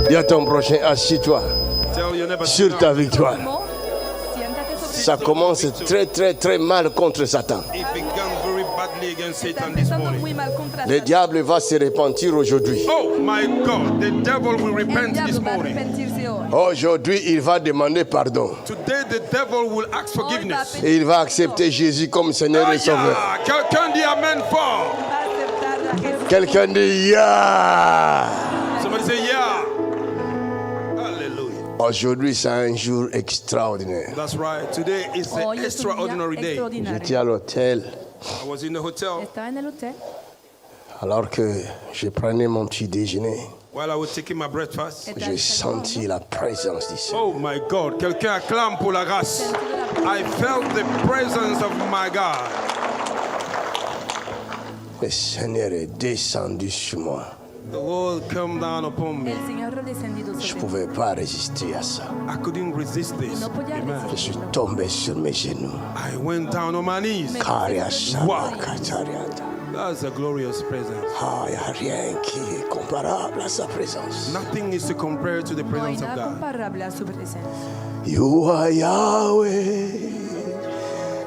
Dis à ton prochain, assis-toi sur ta victoire. Ça commence très très très mal contre Satan. Le diable va se repentir aujourd'hui. Oh my God, the devil will repent this morning. Aujourd'hui, il va demander pardon. Today the devil will ask forgiveness. Et il va accepter Jésus comme Seigneur et Sauveur. Quelqu'un dit amen fort. Quelqu'un dit ya. Somebody say yeah. Hallelujah. Aujourd'hui, c'est un jour extraordinaire. That's right. Today is an extraordinary day. J'étais à l'hôtel. I was in the hotel. Alors que je prenais mon petit déjeuner, While I was taking my breakfast. j'ai senti la présence du Seigneur. Oh my God. Quelqu'un acclame pour la grâce. I felt the presence of my God. Le Seigneur est descendu sur moi. The Lord came down upon me. Je ne pouvais pas résister à ça. I couldn't resist this. Amen. Je suis tombé sur mes genoux. I went down on my knees. Wow. That's a glorious presence. Ah, il n'y a rien qui est comparable à sa présence. Nothing is to compare to the presence of God. You are Yahweh.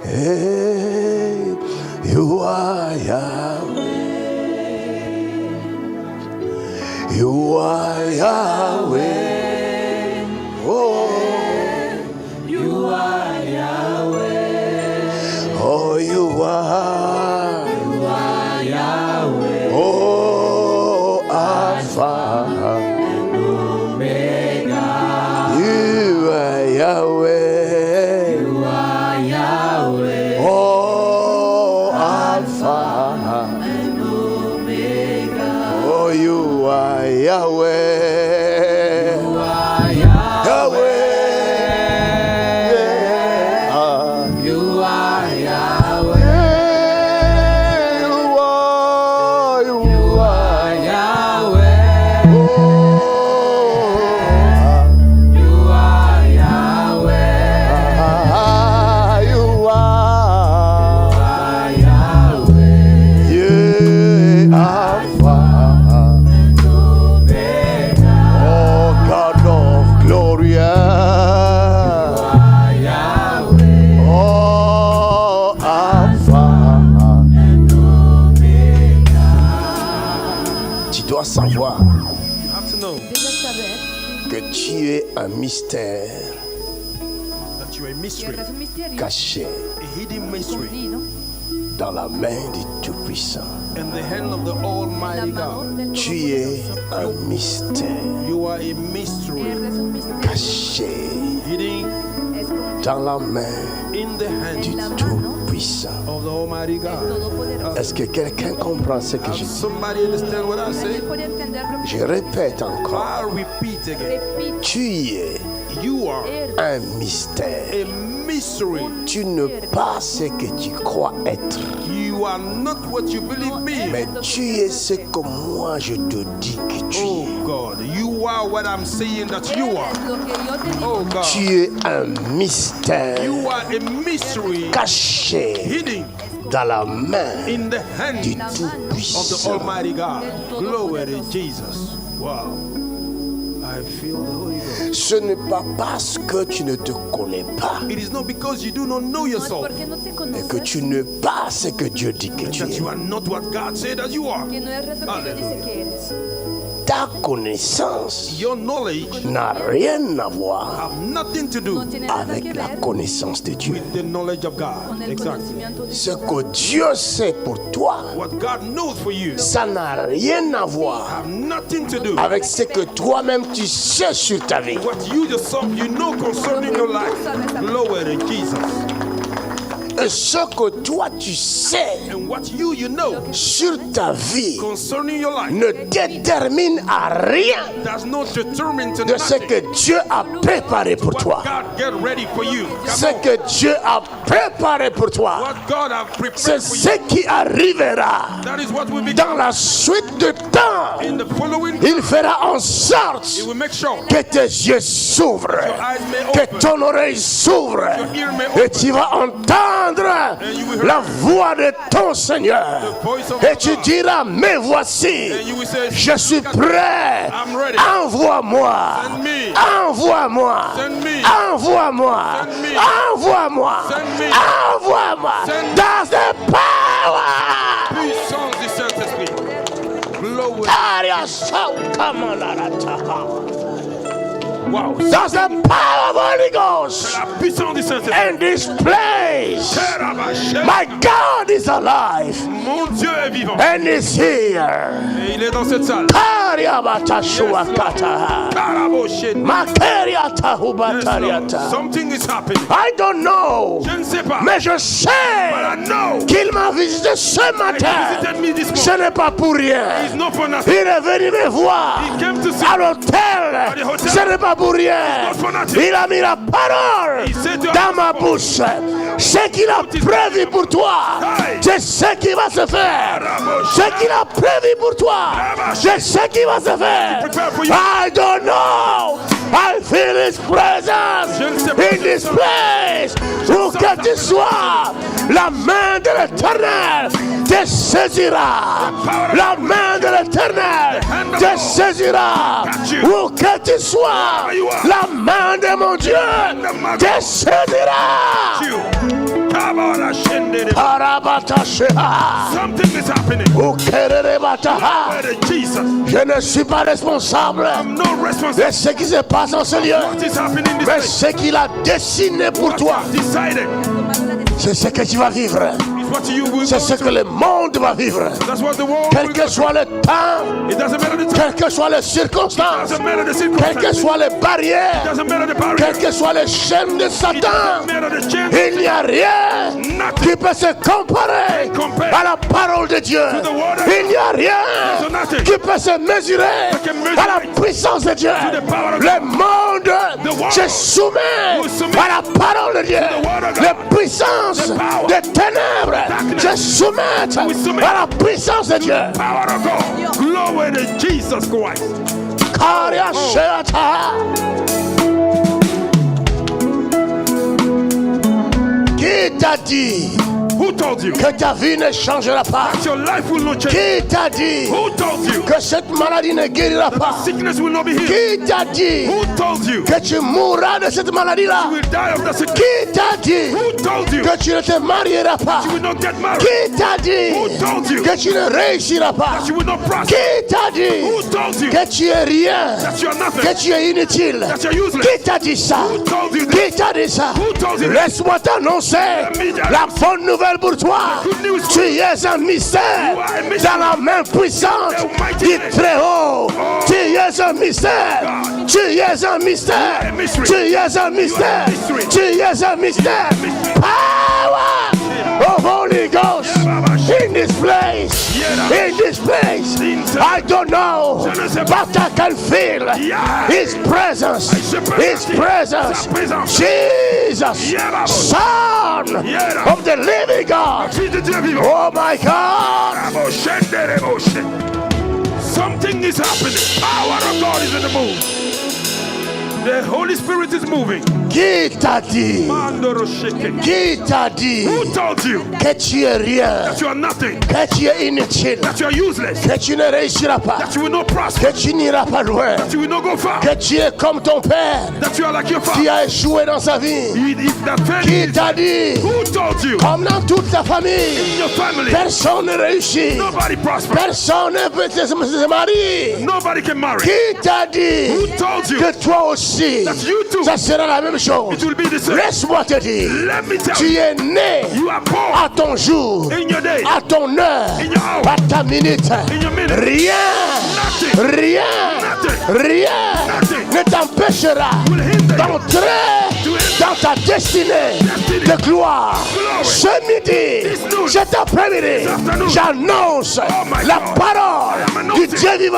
Hey, you are Yahweh. You are Yahweh. Oh, you are Yahweh. Oh, you are. You are Yahweh. Oh, Alpha and Omega. You are Yahweh. You are Yahweh. Oh, Alpha and Omega. Oh, you are Yahweh. You are Yahweh. You are Yahweh. You are Yahweh. Oh, you are Yahweh. You are Yahweh. Yeah, Alpha. Oh, God of glory. Oh, Alpha. Tu dois savoir You have to know que tu es un mystère that you are a mystery, caché a hidden mystery dans la main du Tout-Puissant. in the hand of the Almighty God. Tu es un mystère You are a mystery caché hidden dans la main in the du hand Tout-Puissant. of the Almighty God. Est-ce que quelqu'un comprend ce que je Does dis? somebody understand what I say? Je répète encore. I repeat again. Tu es You are un mystère. a mystery. Tu ne pas ce que tu crois être, You are not what you believe mais me. tu es ce que moi je te dis que tu Oh es. God, you are what I'm saying that you are. Oh God, Tu es un mystère you are a mystery caché hidden dans la main in the hand du of the Tout-Puissant. Almighty God. Glory to Jesus. Wow. I feel the Holy Ghost. Ce n'est pas parce que tu ne te connais pas It is not because you do not know yourself et que tu ne pas ce que Dieu dit que tu that es. you are not what God said that you are. Hallelujah. Ta connaissance Your knowledge n'a rien à voir have nothing to do avec la connaissance de Dieu. with the knowledge of God. Exactly. Ce que Dieu sait pour toi, What God knows for you ça n'a rien à voir have nothing to do avec ce que toi-même tu sais sur ta vie. what you yourself you know concerning your life. Glory to Jesus. Et ce que toi tu sais And what you know sur ta vie concerning your life ne détermine à rien does not determine to de ce nothing que Dieu a préparé pour what toi. God get ready for you. Ce Come on. que Dieu a préparé pour toi, What God have c'est prepared for ce you. qui arrivera That is what will be dans la suite du temps. in the following. Il fera en sorte It will make sure que tes yeux s'ouvrent, your eyes may que open, ton oreille s'ouvre your ear may et open, tu vas entendre entendre la voix de ton Seigneur. Et tu diras, mais voici, je suis prêt. Envoie-moi. Envoie-moi. Envoie-moi. Envoie-moi. Envoie-moi. Dans the power. Puissance du Saint-Esprit. Glory. Wow. That's the power of Holy Ghost. La puissance du Saint-Esprit. In this place, my God is alive. Mon Dieu est vivant. And is here. Et il est dans cette salle. Something is happening. I don't know. Je ne sais pas. Mais je sais qu'il m'a visité ce matin. Ce n'est pas pour rien. Il est venu me voir à l'hôtel. Ce n'est pas pour rien. Il a mis la parole dans ma bouche. Ce qu'il a prévu pour toi, c'est ce qui va se faire. Ce qu'il a prévu pour toi, c'est ce qui va se faire. I don't know. I feel His presence in this place. Où que tu sois, la main de l'Éternel te saisira. La main de l'Éternel te saisira. Où que tu sois, la main de mon Dieu te saisira. Something is happening. Je ne suis pas responsable de ce qui se passe en ce lieu, mais ce qu'il a dessiné pour toi, c'est ce que tu vas vivre. C'est ce que le monde va vivre. Quel que soit le temps, quelles que soient les circonstances, quelles que soient les barrières, quelles que soient les chaînes de Satan, il n'y a rien qui peut se comparer à la parole de Dieu. Il n'y a rien qui peut se mesurer à la puissance de Dieu. Le monde se soumet à la parole de Dieu. Les puissances des ténèbres se soumettent à la puissance de Dieu. Glory to Jesus Christ. Qui t'a dit Who told you que ta vie ne changera pas? that your life will not change? Qui t'a dit Who told you que cette maladie ne guérira pas? sickness will not be healed? Qui t'a dit Who told you que tu mourras de cette maladie-là? you will die of the sickness? Qui t'a dit Who told you que tu ne te marieras pas? you will not get married? Qui t'a dit Who told you que tu ne réussiras pas? that you will not prosper? Qui t'a dit Who told you que tu es rien? that you are nothing? Que tu es inutile? That you are useless? Qui t'a dit ça? Who told you Qui that? t'a dit ça? Who told you that? Laisse-moi t'annoncer la bonne nouvelle pour toi. Good news Tu es un mystère dans la main puissante du Très-Haut. Tu es un mystère. Tu es un mystère. Tu es un mystère. Tu es un mystère. Power of Holy Ghost in this place. In this place. I don't know, but I can feel His presence. His presence. Jesus, Son of the living God. Oh my God. Something is happening. Power of God is in the move. The Holy Spirit is moving. Qui t'a dit? Qui t'a dit Who told you que tu es rien? that you are nothing? Que tu es inutile? That you are useless? Que tu ne réussiras pas? That you will not prosper? Que tu n'iras pas loin? That you will not go far? Que tu es comme ton père That you are like your qui father? a échoué dans sa vie? If that Qui family, t'a dit? who told you? Comme dans toute ta famille, In your family, personne ne réussit. nobody prospers. Personne ne peut se marier. Nobody can marry. Qui t'a dit Who told you que toi aussi, that you too, ça sera la même chose? it will be the same? Laisse-moi te dire, Let me tell tu you, es né you are born à ton jour, in your day, à ton heure, in your hour, à ta minute. in your minute. Rien, Nothing rien, Nothing. rien Nothing ne t'empêchera will hinder you d'entrer dans ta destinée de gloire. Ce midi, cet après-midi, j'annonce la parole du Dieu vivant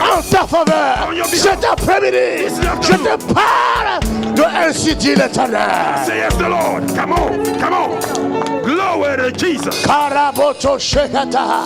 en ta faveur. Cet après-midi, je te parle de ainsi dit l'Éternel. saith the Lord. Come on, come on. Glory to Jesus. Karaboto shekata.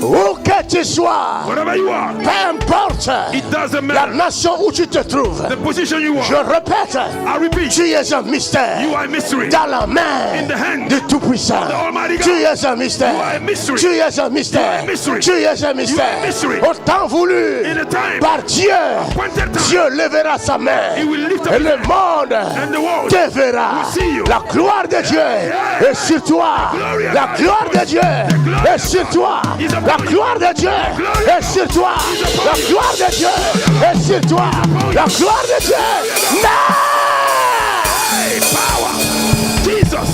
Où que tu sois, wherever you are, peu importe it doesn't la matter nation où tu te trouves, the position you je are. répète, I repeat, tu es un mystère you are a mystery. dans la main In the hand du Tout-Puissant. the Almighty God. Tu es un mystère. You are a mystery. Tu es un mystère. You are a mystery. Tu es un You are a mystère. mystery. Au temps voulu In a time, par Dieu, appointed time, Dieu lèvera sa main He will lift up et his le hand, monde and the world te verra. will see you. La gloire de Dieu est sur toi. glory of La God gloire de Dieu glory est of sur God toi. is upon La you. gloire de Dieu glory est of sur toi. is upon La you. gloire de Dieu est sur toi. La gloire de Dieu. Hey, power, Jesus.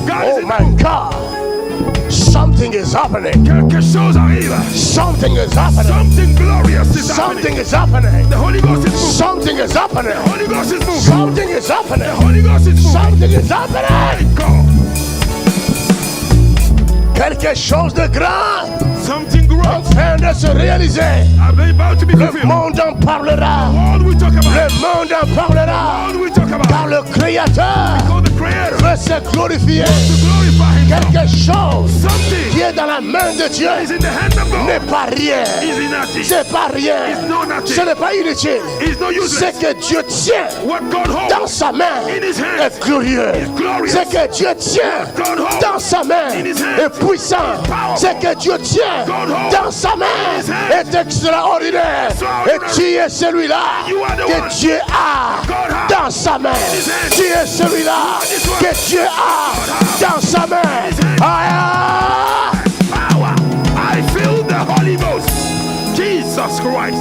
God is Oh in my God. Something is happening. quelque chose arrive. Something is happening. Something glorious is Something happening. is happening. The Holy Ghost is moving. Something is happening. The Holy Ghost is moving. Something is happening. The Holy Ghost is moving. Something is happening. Go. Quelque chose de grand Something en grows. train de se réaliser. I'm about to be Le fulfilled. monde en parlera. All we talk Le about. monde en parlera. All we talk about. Car le Créateur God the Creator veut se glorifier. to glorify Himself. Quelque chose qui Something est dans la main de Dieu is in the hand of n'est God. pas rien. Is in nothing. C'est pas rien. It's no Ce nothing. n'est pas inutile. It's no Ce useless. que Dieu tient What God dans holds sa main in His hand est glorieux. is glorious. Ce que Dieu tient God holds dans sa main in His hand est puissant. powerful. Ce que Dieu tient God holds dans sa main in His hand est extraordinaire. Et extraordinary. tu es celui-là You are the que one Dieu a God has dans sa main. His hand. Tu es celui-là this one que Dieu a dans sa main. His hand. Ah, power. I feel the Holy Ghost. Jesus Christ.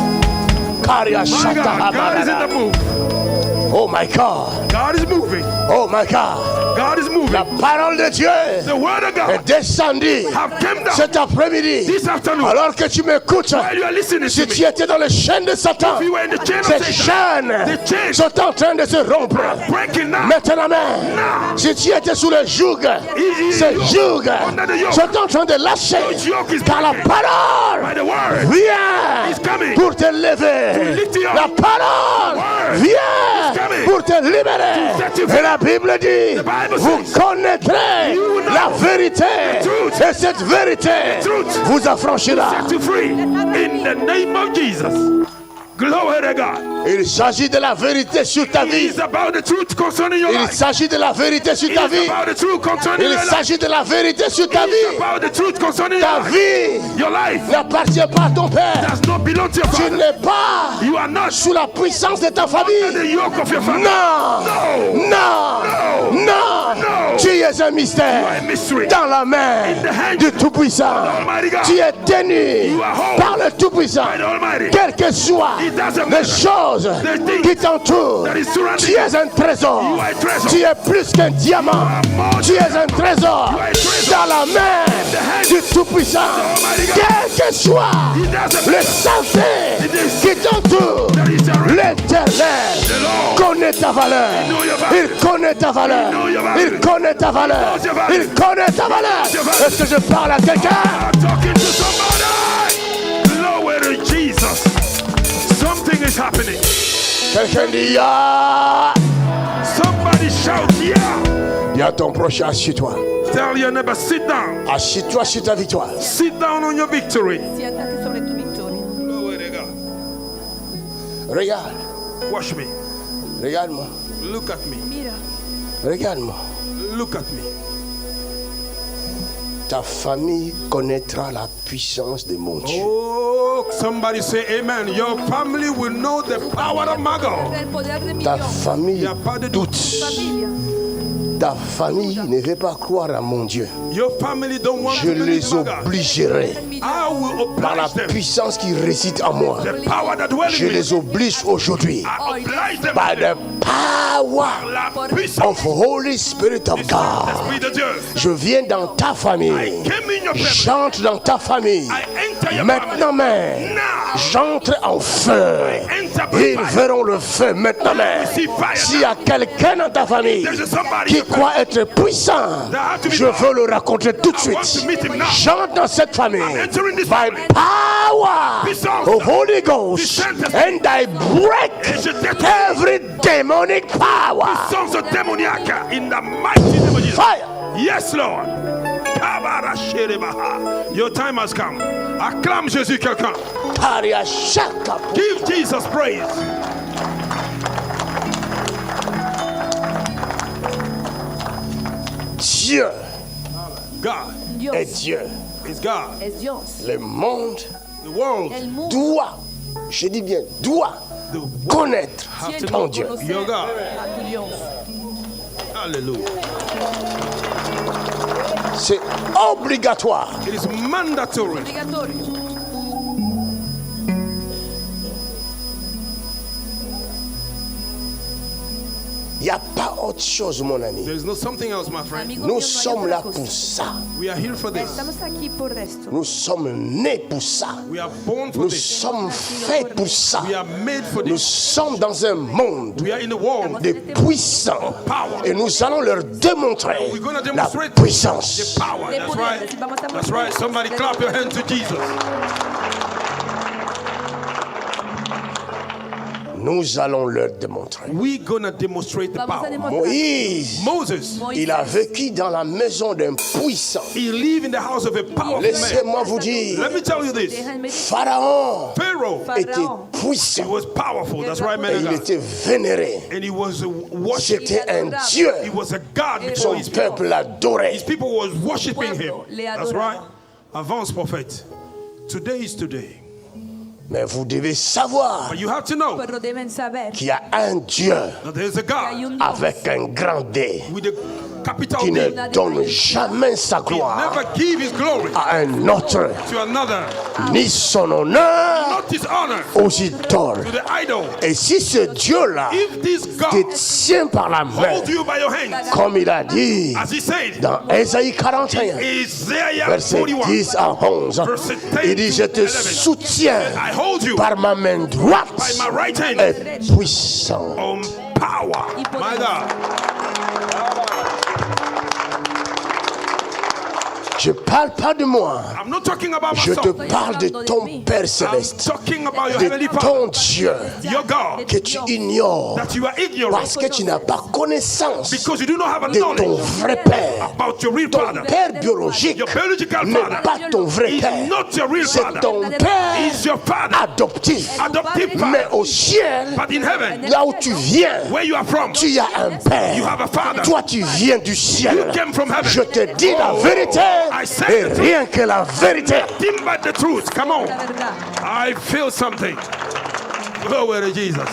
Karia My Shata God, God is in the Habarada. move. Oh my God. God is moving. Oh my God. God is moving. La parole de Dieu The word of est God descendue have come down cet après-midi. this afternoon. Alors que tu m'écoutes, While you are listening si to tu me, étais dans les chaînes de Satan, if you were in the chain of ces Satan, chaînes the chains sont en train de se rompre. breaking now. Maintenant, Now. si tu étais sous le joug, ces yoke, jougs under the yoke. sont en train de lâcher. The yoke is Car la breaking. parole By the word vient is coming pour te lever. lift you up. La parole word vient is coming pour te libérer. to set you free. Et la Bible dit, The Bible vous says, connaîtrez you will know la vérité. the truth. Et cette vérité truth vous affranchira. set you free in the name of Jesus. Glory to God. Il s'agit de la vérité sur ta It vie. is about the truth concerning your Il life. s'agit de la vérité sur It ta is vie. about the truth concerning Il your life. s'agit de la vérité sur ta It is vie. about the truth concerning your Ta life. vie Your life n'appartient pas à ton père. does not belong to your Tu father. n'es pas You are not sous la puissance de ta under famille. the yoke of your father. Non, No. non, No. non. No. Tu es un You are a mystère mystery. dans la main In the hand du Tout-Puissant. of the Almighty God. Tu es tenu You are held par le Tout-Puissant. by the Almighty. Quelles que soient It doesn't les matter. choses The things qui t'entourent, that is surrounding tu es un trésor. You are a treasure. Tu es plus qu'un diamant. more Tu es un trésor You are a treasure. dans la main the hand du Tout-Puissant. Almighty God. Quel que soit It doesn't le matter. santé It is qui t'entoure, that is surrounding l'Éternel the Lord. connaît ta valeur. know your value. Il connaît ta valeur. know your value. Il connaît ta valeur. knows your value. Il connaît ta valeur. knows your value. Est-ce que je parle à quelqu'un? I'm talking to somebody. Glory to Jesus. Something is happening. Quelqu'un dit ah. Somebody shout, yeah. Dis à ton prochain, assieds-toi. Tell your neighbor, sit down. Assieds-toi sur ta victoire. Sit down on your victory. Siéntate sobre tu victoria. Glory to God. Regarde. Watch me. Regarde-moi. Look at me. Mira, Regarde-moi. Look at me. Ta famille connaîtra la puissance de mon Dieu. Oh, somebody say amen. Your family will know the power of my God. el poder de mi Ta Dios. famille Il n'y a pas de doute. doute. Familia, Ta famille ne veut pas croire à mon Dieu. Your family don't want Je to believe les in my God. obligerai mi I will par la oblige them. puissance qui réside en moi. The power that dwells Je in me. les oblige aujourd'hui I oblige them by the power la puissance of Holy Spirit of God. l'Esprit de Dieu. Je viens dans ta famille. I came in your family. J'entre dans ta famille. I enter your Maintenant family. même, Now. j'entre en feu. Enter by Ils fire. verront le feu maintenant même. See fire S'il y a quelqu'un dans ta famille There's somebody qui in your croit être puissant, je veux le rencontrer tout de I want suite. to meet him now. J'entre dans cette famille entering this by family. power Puissance. of Holy Ghost, Puissance. and I break Et je détruis every demonic power. sons of demoniac in the mighty name of Jesus. Fire. Yes, Lord. Your time has come. Acclame Jésus quelqu'un. Give Jesus praise. Dieu God est Dieu. is God. Le monde The world doit, je dis bien, doit connaître ton Dieu. Your God. Hallelujah. C'est obligatoire. It is mandatory. Il n'y a pas autre chose, mon ami. There is no something else, my friend. Nous sommes là pour ça. We are here for this. Nous sommes nés pour ça. We are born for Nous this. sommes faits pour ça. We are made for Nous this. sommes dans un monde We are in the world. de puissants. Et nous allons leur démontrer We're going to la demonstrate puissance. the power. That's right. That's right. Somebody clap your hand to Jesus. Nous allons leur démontrer. We're going to demonstrate the power. Moïse, Moses, il a vécu dans la maison d'un puissant. he lived in the house of a powerful man. Laissez-moi vous dire, Let me tell you this. Pharaon Pharaoh, était he puissant was powerful. That's right, et man il of God. était vénéré. And he was worshipped. C'était un Dieu. He was a God before Son his people. peuple l'adorait. His people was worshiping him. That's right. Avance, prophet. Today is today. Mais vous devez savoir But you have to know Pero deben saber qu'il y a un Dieu that there is a que hay God un Dios avec un grand D with a capital qui D. ne donne jamais sa He gloire never give his glory à un autre, to another, ni son honneur not his honor aux idoles. to the idol. Et si ce Dieu-là If this te God tient par la main, hold you by your hands, comme il a dit as he said, dans Ésaïe 41, Isaiah verset 41, 10 à 11, il dit, je te soutiens I hold you par ma main droite by my right hand et puissant. on power. My God. Je parle pas de moi, I'm not talking about je te myself. parle de ton Père I'm céleste, talking about your heavenly de Father, ton Dieu your God, que tu ignores that you are ignorant parce que tu n'as pas connaissance because you do not have a de ton knowledge vrai Père. about your real Ton father. Père biologique Your biological n'est father pas ton vrai is Père. not your real C'est father. ton Père He's your father, adoptif. adoptive Mais father. au ciel, But in heaven, là où tu viens, where you are from, tu as un you Père. have a father. Toi, tu viens du ciel. You came from heaven. Je te dis la Oh, vérité I said et the truth. rien que la vérité. Nothing but the truth. Come on. la verdad. I feel something. Glory to Jesus.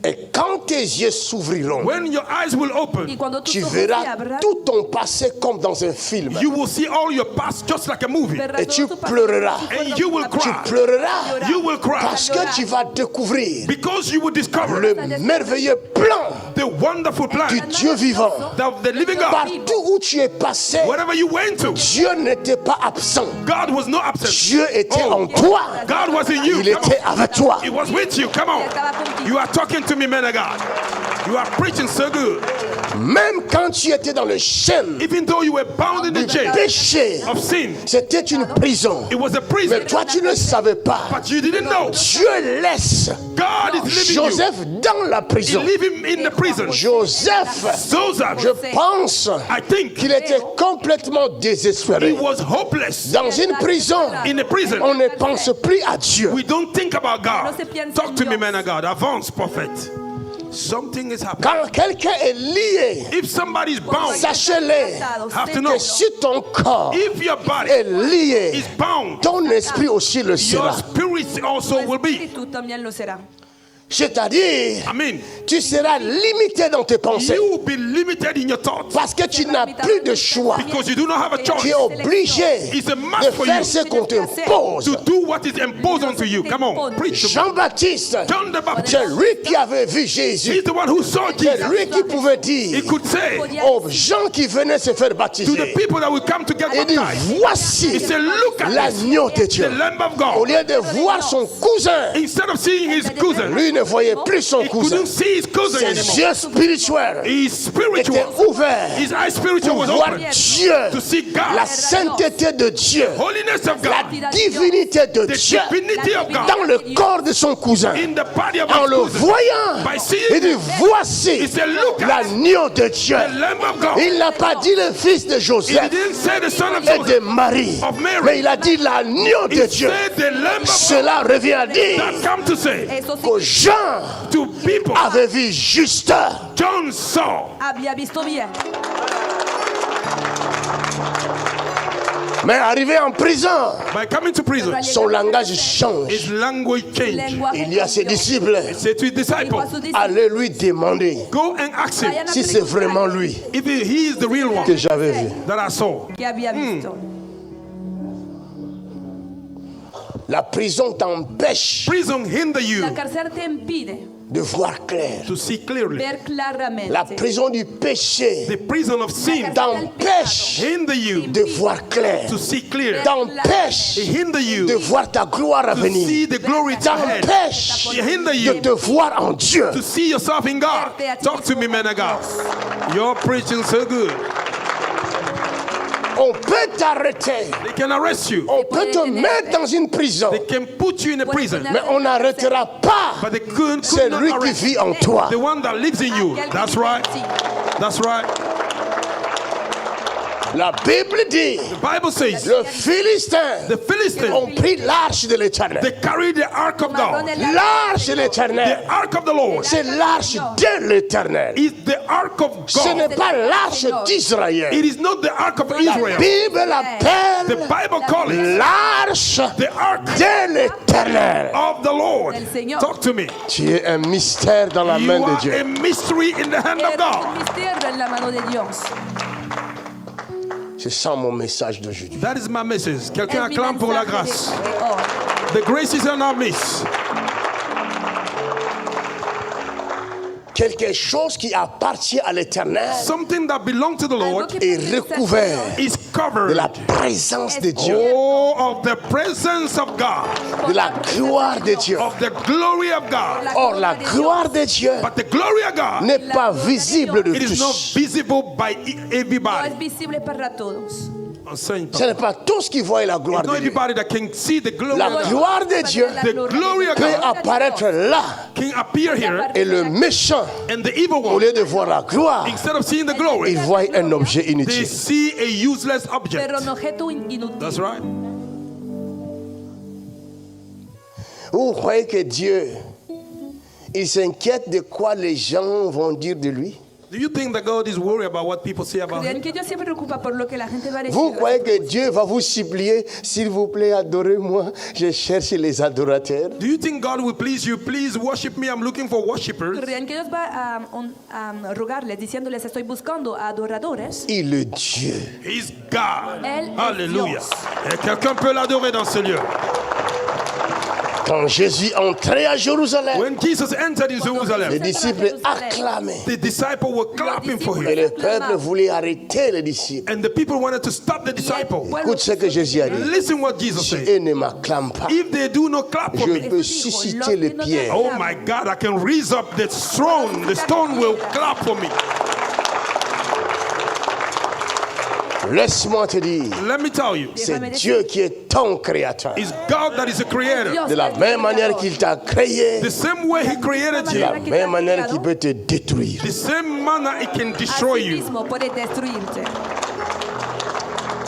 Et quand tes yeux s'ouvriront, When your eyes will Y open, cuando tus tu ojos verras se abran, tout ton passé comme dans un film. you will see all your past just like a movie. verás Et tu todo tu pasado pleureras. como si fuera And you will una Tu cry. pleureras You will cry parce que tu vas découvrir because you will discover le merveilleux plan the wonderful du plan Dieu vivant. of the living God. Partout où tu es passé, Wherever you went to, Dieu n'était pas absent. God was not absent. Dieu était Oh. en toi. God was in you. Il Come était on. avec toi. He was with you. Come on. You are talking to me, man of God. You are preaching so good. Même quand tu étais dans le chêne Even though you were bound in the du jail péché, of sin, c'était une prison. it was a Mais prison. toi, tu ne savais pas. But you didn't know. Dieu laisse God is living you. Joseph dans la He prison. leave him in the prison. Joseph, Joseph, je pense I think qu'il était complètement he désespéré. was hopeless. Dans une prison, In a prison, on ne pense plus à Dieu. we don't think about God. No se piensa Talk en to me, Dios. man of God. Advance, prophet. Something is happening. Quand quelqu'un est lié, If somebody is bound, sachez-le have to know. que si ton corps If your body est lié, is bound, ton esprit aussi le your sera. spirit also will be. Tú también lo será. C'est-à-dire, I mean, tu seras limité dans tes pensées you will be limited in your thoughts parce que tu n'as plus de choix. because you do not have a Tu choice es obligé It's a must de for faire you ce qu'on t'impose. to do what is imposed onto you. Come on, preach to me. Jean-Baptiste, John the Baptist, c'est lui qui avait vu Jésus. he's the one who saw C'est Jesus. lui qui pouvait dire He could say aux gens qui venaient se faire to the baptiser, people that will come to get il dit, baptized, he voici said, look at this, l'agneau de the Dieu. Lamb of Au God. lieu de voir son cousin, Instead of seeing his cousin, lui ne voyait plus son He cousin. couldn't see his cousin Ses anymore. yeux spirituels His spiritual, étaient ouverts his eye spiritual pour was voir open Dieu, to see God, la sainteté de Dieu, holiness of la God, divinité de the Dieu divinity of God dans le corps de son cousin. in the body of En his le cousin. voyant, By seeing il dit, voici he said, look at l'agneau de Dieu. the Lamb of God. Il n'a pas dit le fils de He Joseph didn't say the son of et de Joseph, Marie, of Mary. mais il a dit l'agneau de He Dieu. said the Lamb of God. Cela revient à dire That come to say que Jean to people, avait vu juste. John saw. Había visto bien. Mais arrivé en prison, By coming to prison, son langage change. his language changed. Lenguaje Il y a ses disciples. Say to his disciples, Allez lui demander go and ask him si c'est vraiment lui if he is the real one que j'avais vu. that I saw. que había visto. La prison t'empêche Prison hinder you La cárcel te impide de voir clair. to see clearly. ver claramente. La prison du péché The prison of sin t'empêche hinder you de voir clair. to see clear. T'empêche It hinder you de voir ta gloire à to see venir. the glory to ahead. T'empêche It hinder de you te voir en Dieu. to see yourself in God. Talk to me, man of God. You're preaching so good. On peut t'arrêter. They can arrest you. On peut te mettre dans une prison. They can put you in a prison. Mais on n'arrêtera pas But they could celui not qui arrest vit en toi. the one that lives in you. That's right. That's right. La Bible dit, The Bible says le Philistin the Philistines, ont pris l'arche de l'Éternel. they carried the ark of God. L'arche de l'Éternel, The ark of the Lord c'est l'arche de l'Éternel. is the ark of Ce n'est God. pas l'arche d'Israël. It is not the ark of La Israel. Bible The l'appelle Bible calls it l'arche the ark de l'Éternel. of the Lord. Del Señor. Talk to me. Tu es un mystère dans la You main de are a Dieu. mystery in the hand of Eres un God. misterio en la mano de Dios. C'est ça mon message d'aujourd'hui. That is my message. Es Quelqu'un mi acclame pour la mensaje grâce. de hoy. The grace is in our midst. Quelque chose qui appartient à l'Éternel Something that belongs to the Algo Lord que est pertenece al recouvert Señor. is de covered. la présence de Dieu, Oh, of the presence of God, de la gloire de Dieu. of the glory of God. Or, la gloire de Dieu But the glory of God, n'est pas visible de it is not tous. visible by No everybody. es visible para todos. I'm saying, Ce n'est pas tous qui voient la gloire it's not de Dieu. everybody that can see the glory La of God. gloire de Dieu The glory of peut God apparaître là can appear here, et le méchant, and the evil au one, lieu de voir la gloire, instead of seeing the glory, il voit un objet they inutile. see a useless object. Pero un objeto inútil. That's right. Vous croyez que Dieu, il s'inquiète de quoi les gens vont dire de lui? Do you think that God is worried about what people say about ¿Creen him? que Dios se preocupa por lo que la gente va a decir? Vous croyez que Dieu va vous supplier, s'il vous plaît, adorez-moi, je cherche les adorateurs? Do you think God will please you? Please worship me. I'm looking for worshipers. ¿Creen que Dios va a rogarles diciéndoles estoy buscando a adoradores? Il est Dieu. He's God. Él es Alléluia. Dios. Et quelqu'un peut l'adorer dans ce lieu. Quand Jésus entrait à Jérusalem, When Jesus entered in les Jerusalem, disciples acclamaient. the disciples were clapping for Et him. le peuple voulait arrêter les disciples. And the people wanted to stop the disciples. Écoute ce que Jésus a dit. Listen what Jesus Si said. eux ne m'acclament pas, If they do not clap for je me, peux susciter les pierres. oh my God, I can raise up the stone. The stone will clap for me. Laisse-moi te dire, Let me tell you, c'est Dieu qui est ton créateur. it's God that is the creator. De la même manière qu'il t'a créé, The same way he created de you, la même manière qu'il peut te détruire. the same manner it can destroy Así you mismo puede destruirte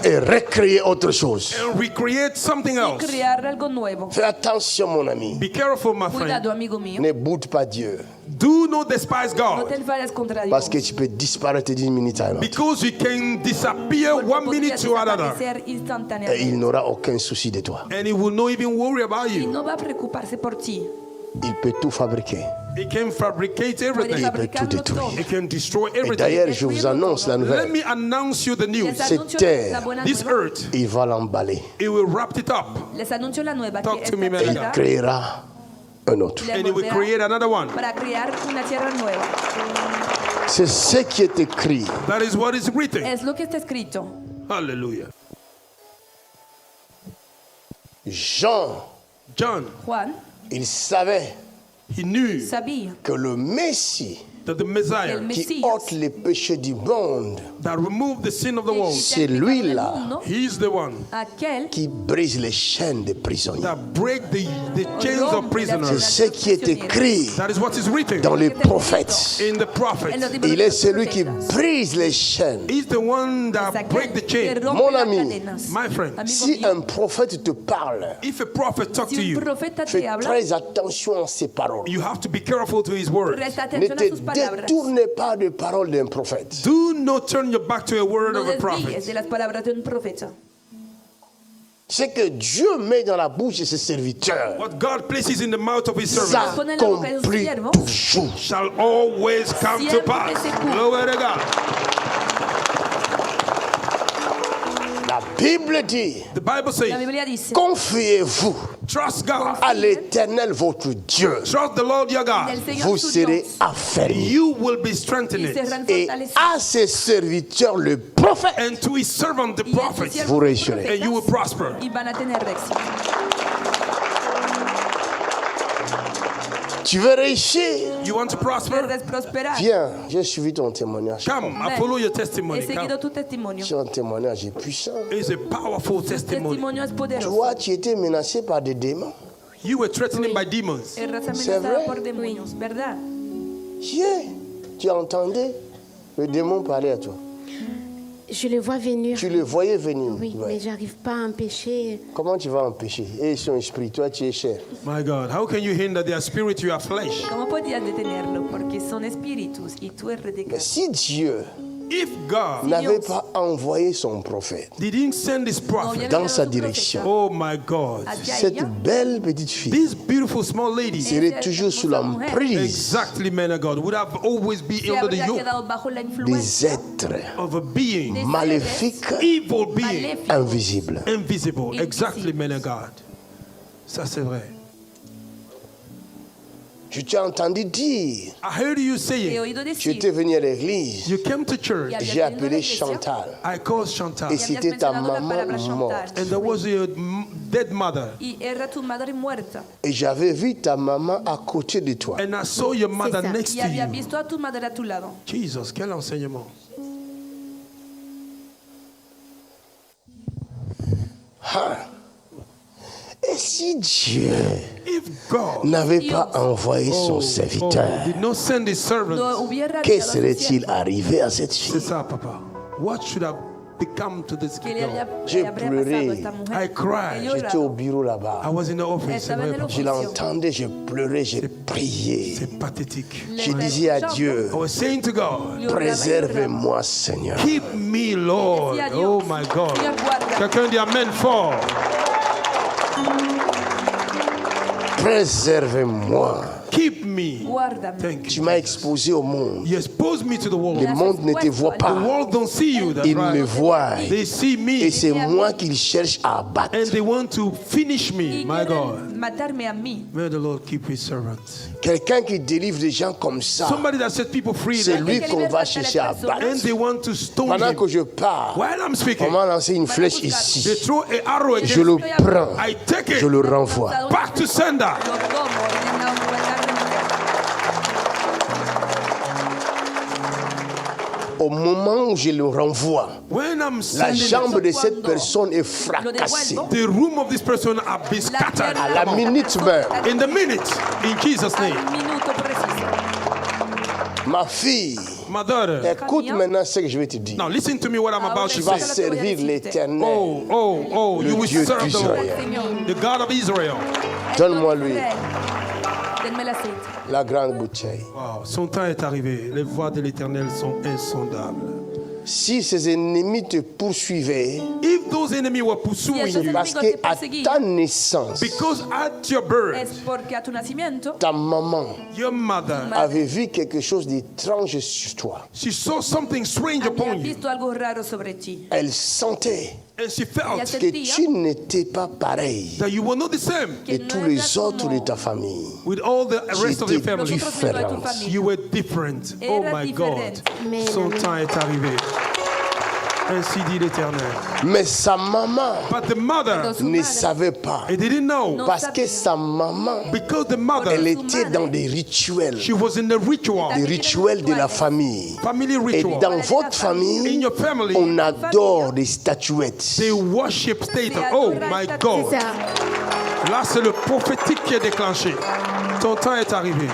Et recréer autre chose. and recreate something y else. crear algo nuevo. Fais attention, mon ami. Be careful, my friend. Cuidado, amigo mío. Ne boude pas Dieu. Do not despise No God, te enfades contra Dios. Parce que tu peux disparaître d'une minute à l'autre. because you can disappear Porque one podrías minute to another, desaparecer Et il instantáneamente. n'aura aucun souci de toi. and he will not even worry about Y you. no va a preocuparse por ti. Il peut tout fabriquer. He can fabricate Puede everything. fabricarlo détruire. todo. He can destroy Et everything. d'ailleurs, je vous annonce la Let nouvelle. me announce you the news. Les anuncio terre, la buena This nueva. earth, Il va l'emballer. he will wrap it up, Les anuncio la nueva Talk que to me, esta man. Il tierra créera un autre. le and he will volverá create another one. para crear una tierra nueva. C'est ce qui est écrit. That is what is written. Es lo que está escrito. Hallelujah. Jean, John, Juan il savait he He knew sabía que le Messie that the Messiah el qui Mesías ôte les péchés du monde, that removed the sin of the world, c'est lui-là he's the one aquel qui brise les chaînes des prisonniers. that break the chains of C'est prisoners. ce qui est écrit That is what is written dans les prophètes. in the prophet. Il est celui qui brise les chaînes. He's the one that break the chain. Mon ami, My friend, si un prophète te parle, if a prophet talk to Si un you, profeta te fais habla, très attention à ses paroles. you have to be careful to his words. presta Ne atención a te sus palabras. détourne pas des paroles d'un prophète. Do not turn your back to a word No of a desvíes prophet. de las palabras de un profeta. Ce que Dieu met dans la bouche de ses serviteurs, What God places in the mouth of his servants ça Pone en la boca de sus accomplit siervos. toujours. shall always come to Siempre pass. se cumple. Glory to God. La Bible dit, The Bible La says, Biblia dice, confiez-vous trust God. à l'Éternel votre Dieu. Trust the Lord your God. del Señor Vous su serez Dios, affermis. You will be y strengthened. serán Et fortalecidos. à ses serviteurs, le prophète, And to his servant, the Y a sus prophet, siervos, vous réussirez. and you will prosper. y van a tener éxito. Tu veux réussir? You want to prosper? Quieres prosperar. Viens, j'ai suivi ton témoignage. Come, I follow your testimony. He seguido Come. tu testimonio. C'est un témoignage puissant. It's a powerful testimony. Testimonio es poderoso. Toi, tu étais menacé par des démons. You were threatened by demons. Eras C'est amenazada vrai? por demonios, ¿verdad? Yeah. Tu entendais le démon parler à toi. Je le vois venir. Tu le voyais venir. Oui, Ouais. mais j'arrive pas à empêcher. Comment tu vas empêcher? Et son esprit, toi, tu es cher. My God, how can you hinder their spirit, you are flesh? ¿Cómo podías detenerlo? Porque son espíritus y tú eres de Mais carne. si Dieu If God n'avait pas envoyé son prophète didn't send his prophet, dans sa direction, oh my God, Hacia cette ella, belle petite fille this beautiful small lady, serait toujours sous l'emprise exactly, man of God, would have always been se under the habría yoke quedado bajo la des influencia êtres of a being, maléfiques, evil being, maléficos, invisibles. invisible. Exactly, Invisible. man of God. Ça c'est vrai. Je t'ai entendu dire, I heard you he saying, oído tu étais decir venu à l'église, you came to church, Yeah. j'ai appelé Chantal. I called Chantal, Et y c'était habías ta mencionado la maman palabra morte. Chantal and there was a dead mother, y era tu madre muerta. Et j'avais vu ta maman à côté de toi. and I saw your mother C'est ça. next Y to había you. visto a tu madre a tu lado. Jesus, quel enseignement. Et si Dieu If God n'avait pas envoyé son serviteur, did not send his servants, No hubiera que enviado a su serait-il siervo, arrivé à cette c'est fille? ça, papa. What should have become to this que le girl? J'ai habría pleuré. pasado a esta mujer. I cried. He J'étais au llorado. bureau là-bas. I was in the office. Estaba en el Je l'entendais, je pleurais, j'ai prié. C'est pathétique. Je disais à Dieu, I was saying to God, préserve-moi Seigneur. keep me, Lord. Decía a Dios, Oh my God. Señor, guarda. Quelqu'un dit Amen fort. Préserve-moi. Keep me. Guárdame. Thank Tu you. m'as exposé au monde. You expose me to the Le world. monde ne te voit The pas. world don't see you. That's Il me right. voit. They see Et me c'est moi qu'ils cherchent à abattre. and they want to finish me. Y My God. quieren matarme a mí. May the Lord keep his servants. Quelqu'un qui délivre des gens comme ça, Somebody that set people free. c'est like lui this. qu'on va chercher à And abattre. they want to stone Pendant him. que je parle, While I'm on speaking, m'a lancé une flèche they ici. throw an arrow against Je le me. prends. I take Je it le renvoie. back to sender. Lo tomo y en la carne. Au moment où je le renvoie, When I'm la sending it, jambe de cette personne est Lo fracassée. devuelvo. the room of this person are be scattered. À la minute même, In the minute, in Jesus' Al name. minuto preciso. ma fille, My daughter, écoute maintenant ce que je vais te dire. now listen to me what I'm about Tu Tu to vas say. servir l'Éternel. Oh, Le you will Dieu serve the d'Israël. Lord, the God of Israel. Donne-moi lui. Denme el aceite. La grande bouteille. Wow, son temps est arrivé. Les voies de l'Éternel sont insondables. Si ses ennemis te poursuivaient, If those enemies were pursuing Yes, you, parce qu'à ta naissance, because at your birth, Es porque a tu nacimiento ta maman your mother, avait vu quelque chose d'étrange sur toi. she saw something strange había upon you, visto algo raro sobre ti. Elle sentait and she felt Ella que sentía tu n'étais pas pareil that you were not the same de no tous eras les autres como de ta famille. with all the rest of your J'étais family. los otros miembros de tu différente. familia. You were different. Oh Era my God. diferente. Amen, Son amen. temps est arrivé. Ainsi dit l'Éternel. Mais sa maman But the mother, ne savait pas. they didn't know. Parce que sa maman, Because the mother, elle était dans des rituels. she was in the ritual. Des rituels de la famille. Family Et ritual. dans votre In famille, your family, on adore des statuettes. they worship state. Oh my God. C'est ça. Là, c'est le prophétique qui est déclenché. Ton temps est arrivé.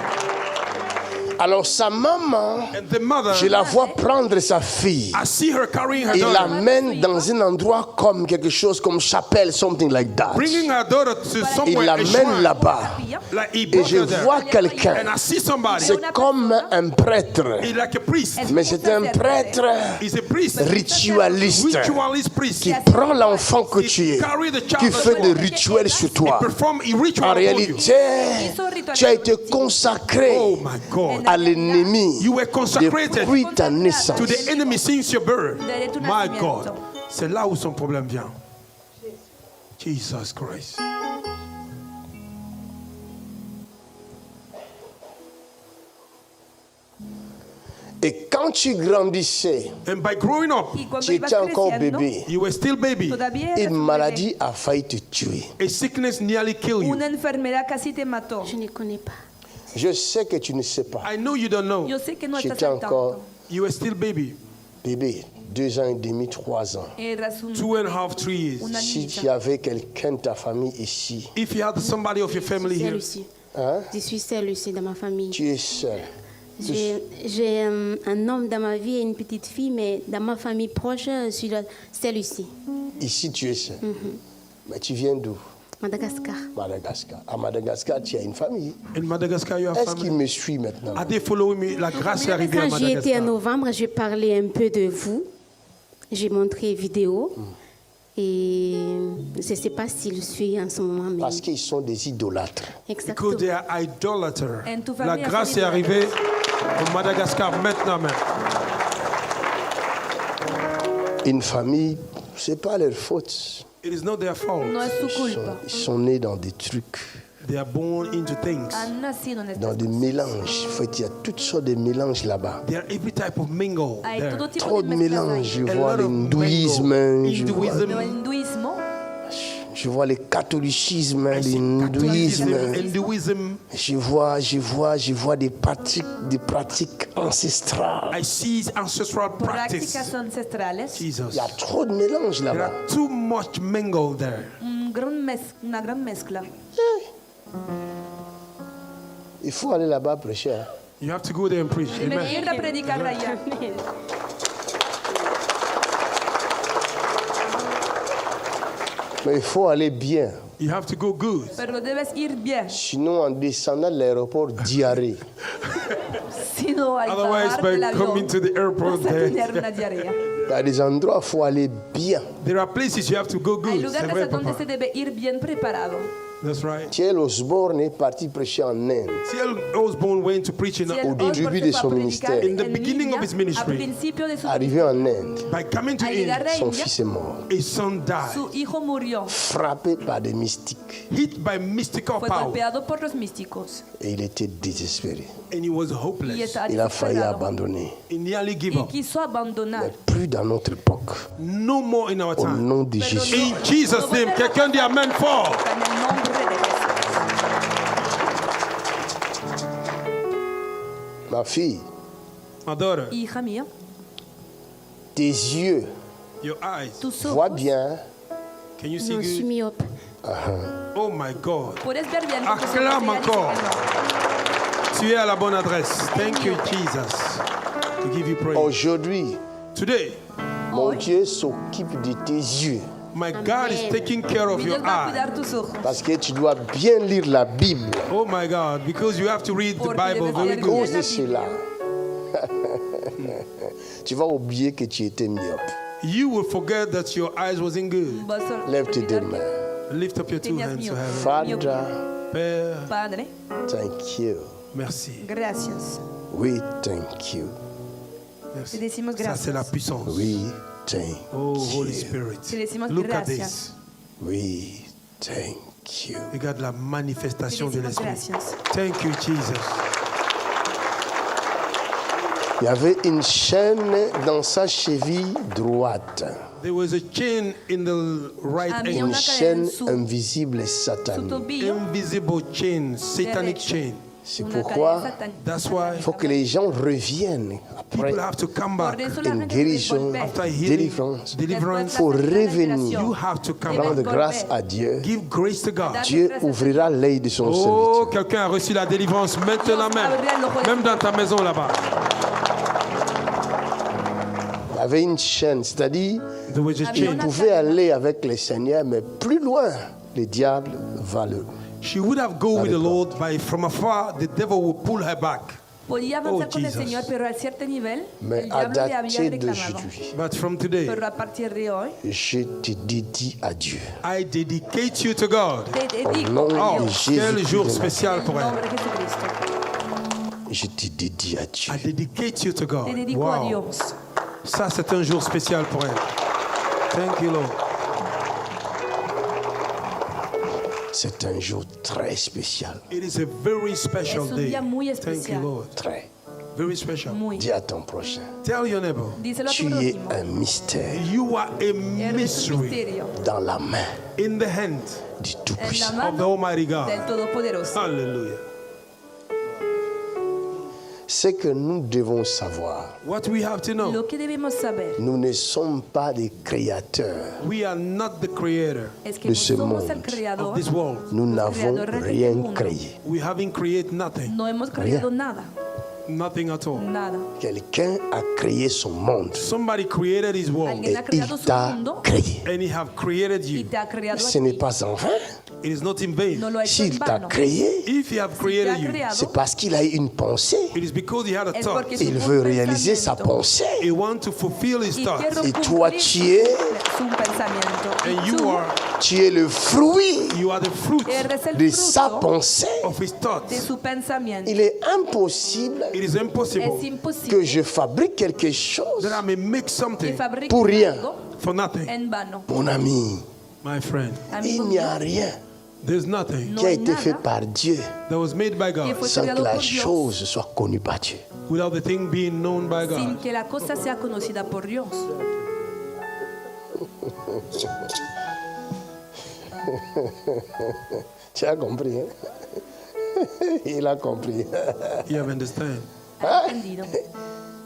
Alors sa maman, And the mother, je la vois prendre sa fille I see her carrying her et daughter, l'amène dans un endroit comme quelque chose comme chapelle, something like that. bringing her daughter to Il somewhere, a l'amène shrine. là-bas. Like he Et brought je her there. vois quelqu'un. And I see somebody. C'est comme un prêtre, He's like a priest. mais c'est un prêtre He's a priest. ritualiste Ritualist priest. qui prend l'enfant que tu es, Carry the child qui that fait you des are. rituels sur toi. Perform a ritual En upon you. réalité, tu as été consacré Oh my God. à l'ennemi You were consecrated depuis ta naissance. to the enemy since your birth. My God. C'est là où son problème vient. Jesus Christ. Et quand tu grandissais, And by growing up, Y cuando tu ibas étais encore creciendo, bébé, you were still baby. todavía eras une un maladie a failli te tuer. A sickness nearly killed bebé. you. Una enfermedad casi te mató. Je ne connais pas. Je sais que tu ne sais pas. I know you don't know. Yo sé que no Tu estás étais al encore tanto. You were still baby. bébé, 2 ans et demi, 3 ans. Eras un 2.5, 3 years. una Si tu niña. avais quelqu'un de ta famille ici, If you had somebody of your family Seule here, ici. hein, Je suis seule ici dans ma famille. tu es seul. J'ai un homme dans ma vie et une petite fille, mais dans ma famille proche, je suis seule ici. Ici, tu es seul. Mais tu viens d'où? Madagascar. Madagascar. À Madagascar, tu as une famille. in Madagascar, you have Est-ce qu'il family. me suit maintenant? Are they following me? La grâce est arrivée à Quand j'y étais en Madagascar. novembre, j'ai parlé un peu de vous. J'ai montré vidéo. Et je ne sais pas s'il suit en ce moment. Mais... Parce qu'ils sont des idolâtres. Exactement. Because they are idolaters. En tu La famille grâce sont est arrivée au Madagascar maintenant même. Une famille, c'est pas leur faute. It is not their fault. No es su culpa. Ils sont nés dans des trucs, They are born into things. Han nacido en dans estas des mélanges. En fait, il y a toutes sortes de mélanges là-bas. There are every type of mingle Hay there. todo tipo Trop de de mezclas mélanges. Je ahí. A vois lot of l'hindouisme, mingle. je vois, Hinduism, No hinduismo, je vois le catholicisme, I see l'hindouisme. Catholicism, Hinduism. Je vois des pratiques ancestrales. I see ancestral practice. prácticas ancestrales, Jesus. Il y a trop de mélanges There là-bas. are too much mingle there. una gran mezcla. Il faut aller là-bas prêcher. Hein. You have to go there and preach. Y me Amen. quiero predicar allá. Mais il faut aller bien. You have to go good. Pero debes ir bien, Sinon, en descendant de l'aéroport, diarrhée. si no al Otherwise, bajar by del coming avión to the airport vas a there, tener una diarrea. Il y a des endroits où il faut aller bien. there are places you have to go Hay good. C'est lugares vrai, a donde papa. se debe ir bien preparado. That's right. Thiel Osborne est parti prêcher en Inde. C.L. Osborne went to preach in Si el Au Osborne début se de fue a son predicar ministère. In the en beginning of India, his ministry. al principio de su Arrivé en Inde, by coming to al llegar India, a son India, fils est mort. his son died, su hijo murió. Frappé par des mystiques. hit by mystical Fue power, golpeado por los místicos Et il était désespéré. and he was y hopeless. estaba Il a failli desesperado. abandonner. He nearly gave Y up. quiso abandonar. Mais plus dans notre époque. No more in our Au time. nom de Pero Jésus. In Jesus' name, quelqu'un dit Amen fort. En el nombre de Jesús. Ma fille, My daughter, Hija mía, tes yeux, your eyes, tus vois ojos, bien. can you see Non, je suis good? myope. Oh my God. puedes ver bien. con tus ojos, Acclame ella dice encore. que Tu es à la bonne adresse. Thank you, Jesus. To give you praise. Aujourd'hui, Today, mon Hoy. Dieu s'occupe de tes yeux. my God is taking care no. of Mi Dios your va a eyes. cuidar tus ojos. Parce que tu dois bien lire la Bible. Oh my God, because you have to read the Porque Bible debes very leer À good. cause la de cela, tu vas oublier que tu étais myope. You will forget that your eyes wasn't good. Vas a Lève tes deux olvidar que mains. Lift up your two tenías hands to miedo. heaven. Father, Père, Padre, thank you. merci. gracias. We thank you. Merci. Te decimos Ça, gracias. c'est la puissance. We thank Oh, Holy you. Spirit. Te decimos Look at gracias. this. We thank you. Regarde la Te manifestation de decimos l'Esprit. gracias. Thank you, Jesus. Il y avait une chaîne dans sa cheville droite. There was a chain in the right Había Une una chaîne cadena en su, invisible et su satanique. tobillo invisible chain, satanic derecho. chain. C'est Una pourquoi cadena satánica. That's why il faut que les gens reviennent après people have to come Por back eso la une gente debe guérison, volver. after healing, délivrance. deliverance. Il faut revenir, You have to come rendre back. grâce à Dieu. Give grace to God. Dieu ouvrira l'œil de son Oh, serviteur. quelqu'un a reçu la délivrance maintenant même dans ta maison là-bas. Il y avait une chaîne, c'est-à-dire There was a Había il chain. una pouvait aller avec le Seigneur, mais plus loin, le diable va le... She would have gone with the Lord, but from afar, the devil would pull her back. Podía avanzar con el Jesus. Señor, pero a cierto nivel Mais el à diablo le había dater de reclamado. aujourd'hui, But from today, Pero a partir de hoy, je te dédie à Dieu. I dedicate you to God. te Au dedico nom a Oh, de Dios, quel Jésus, jour Christ de spécial en pour el elle. nombre de Jesucristo. Nazareth, je te dédie à Dieu. I dedicate you to God. Te dedico a Wow. Dios. Ça, c'est un jour spécial pour elle. Thank you, Lord. C'est un jour très spécial. It is a very special Es un day. día muy Thank you, especial. Lord. Très. Very special. Muy. Dis à ton prochain, Tell your neighbor, Díselo a tu tu es prójimo. un mystère you are a Eres un mystery misterio dans la main in the hand du en la Tout-Puissant. of the mano Almighty God. del Todopoderoso. Hallelujah. Ce que nous devons savoir, What we have to know, Lo que debemos saber nous ne sommes pas des créateurs. we are not the creator. es que de no ce somos el monde, creador. of this world. Nous los n'avons creadores de rien este mundo. créé. We haven't created nothing. No hemos creado nada, Nothing at all. nada. Quelqu'un a créé son monde Somebody created his world Alguien et ha il creado su t'a mundo créé. and he have created y you. te ha creado a Ce n'est ti. pas en vain. It is not in vain. No lo ha hecho S'il en t'a vano. créé, If he have Si te created ha you, creado, c'est parce qu'il a eu une pensée. it is because he had a es thought. porque Il tuvo veut un réaliser sa pensamiento. pensée. He wants to fulfill his Y thought. quiero Et toi, cumplir tu es, su pensamiento. And Y you tú are le fruit you are the fruit eres el de sa fruto pensée. of his thoughts. de su pensamiento. Il est impossible It is impossible Es que imposible je fabrique quelque chose that I may make que something fabrique pour rien. algo for nothing. en vano. Mon ami. My friend, Il Amigo n'y mío, a rien there's nothing no qui a hay été fait nada par Dieu that was made by que God fue sans que creado la por Dios chose soit connue par Dieu. without the thing being known by sin God. que la cosa sea conocida por Dios. Tu as compris, hein? Il a compris. You have understand? ¿Ha entendido?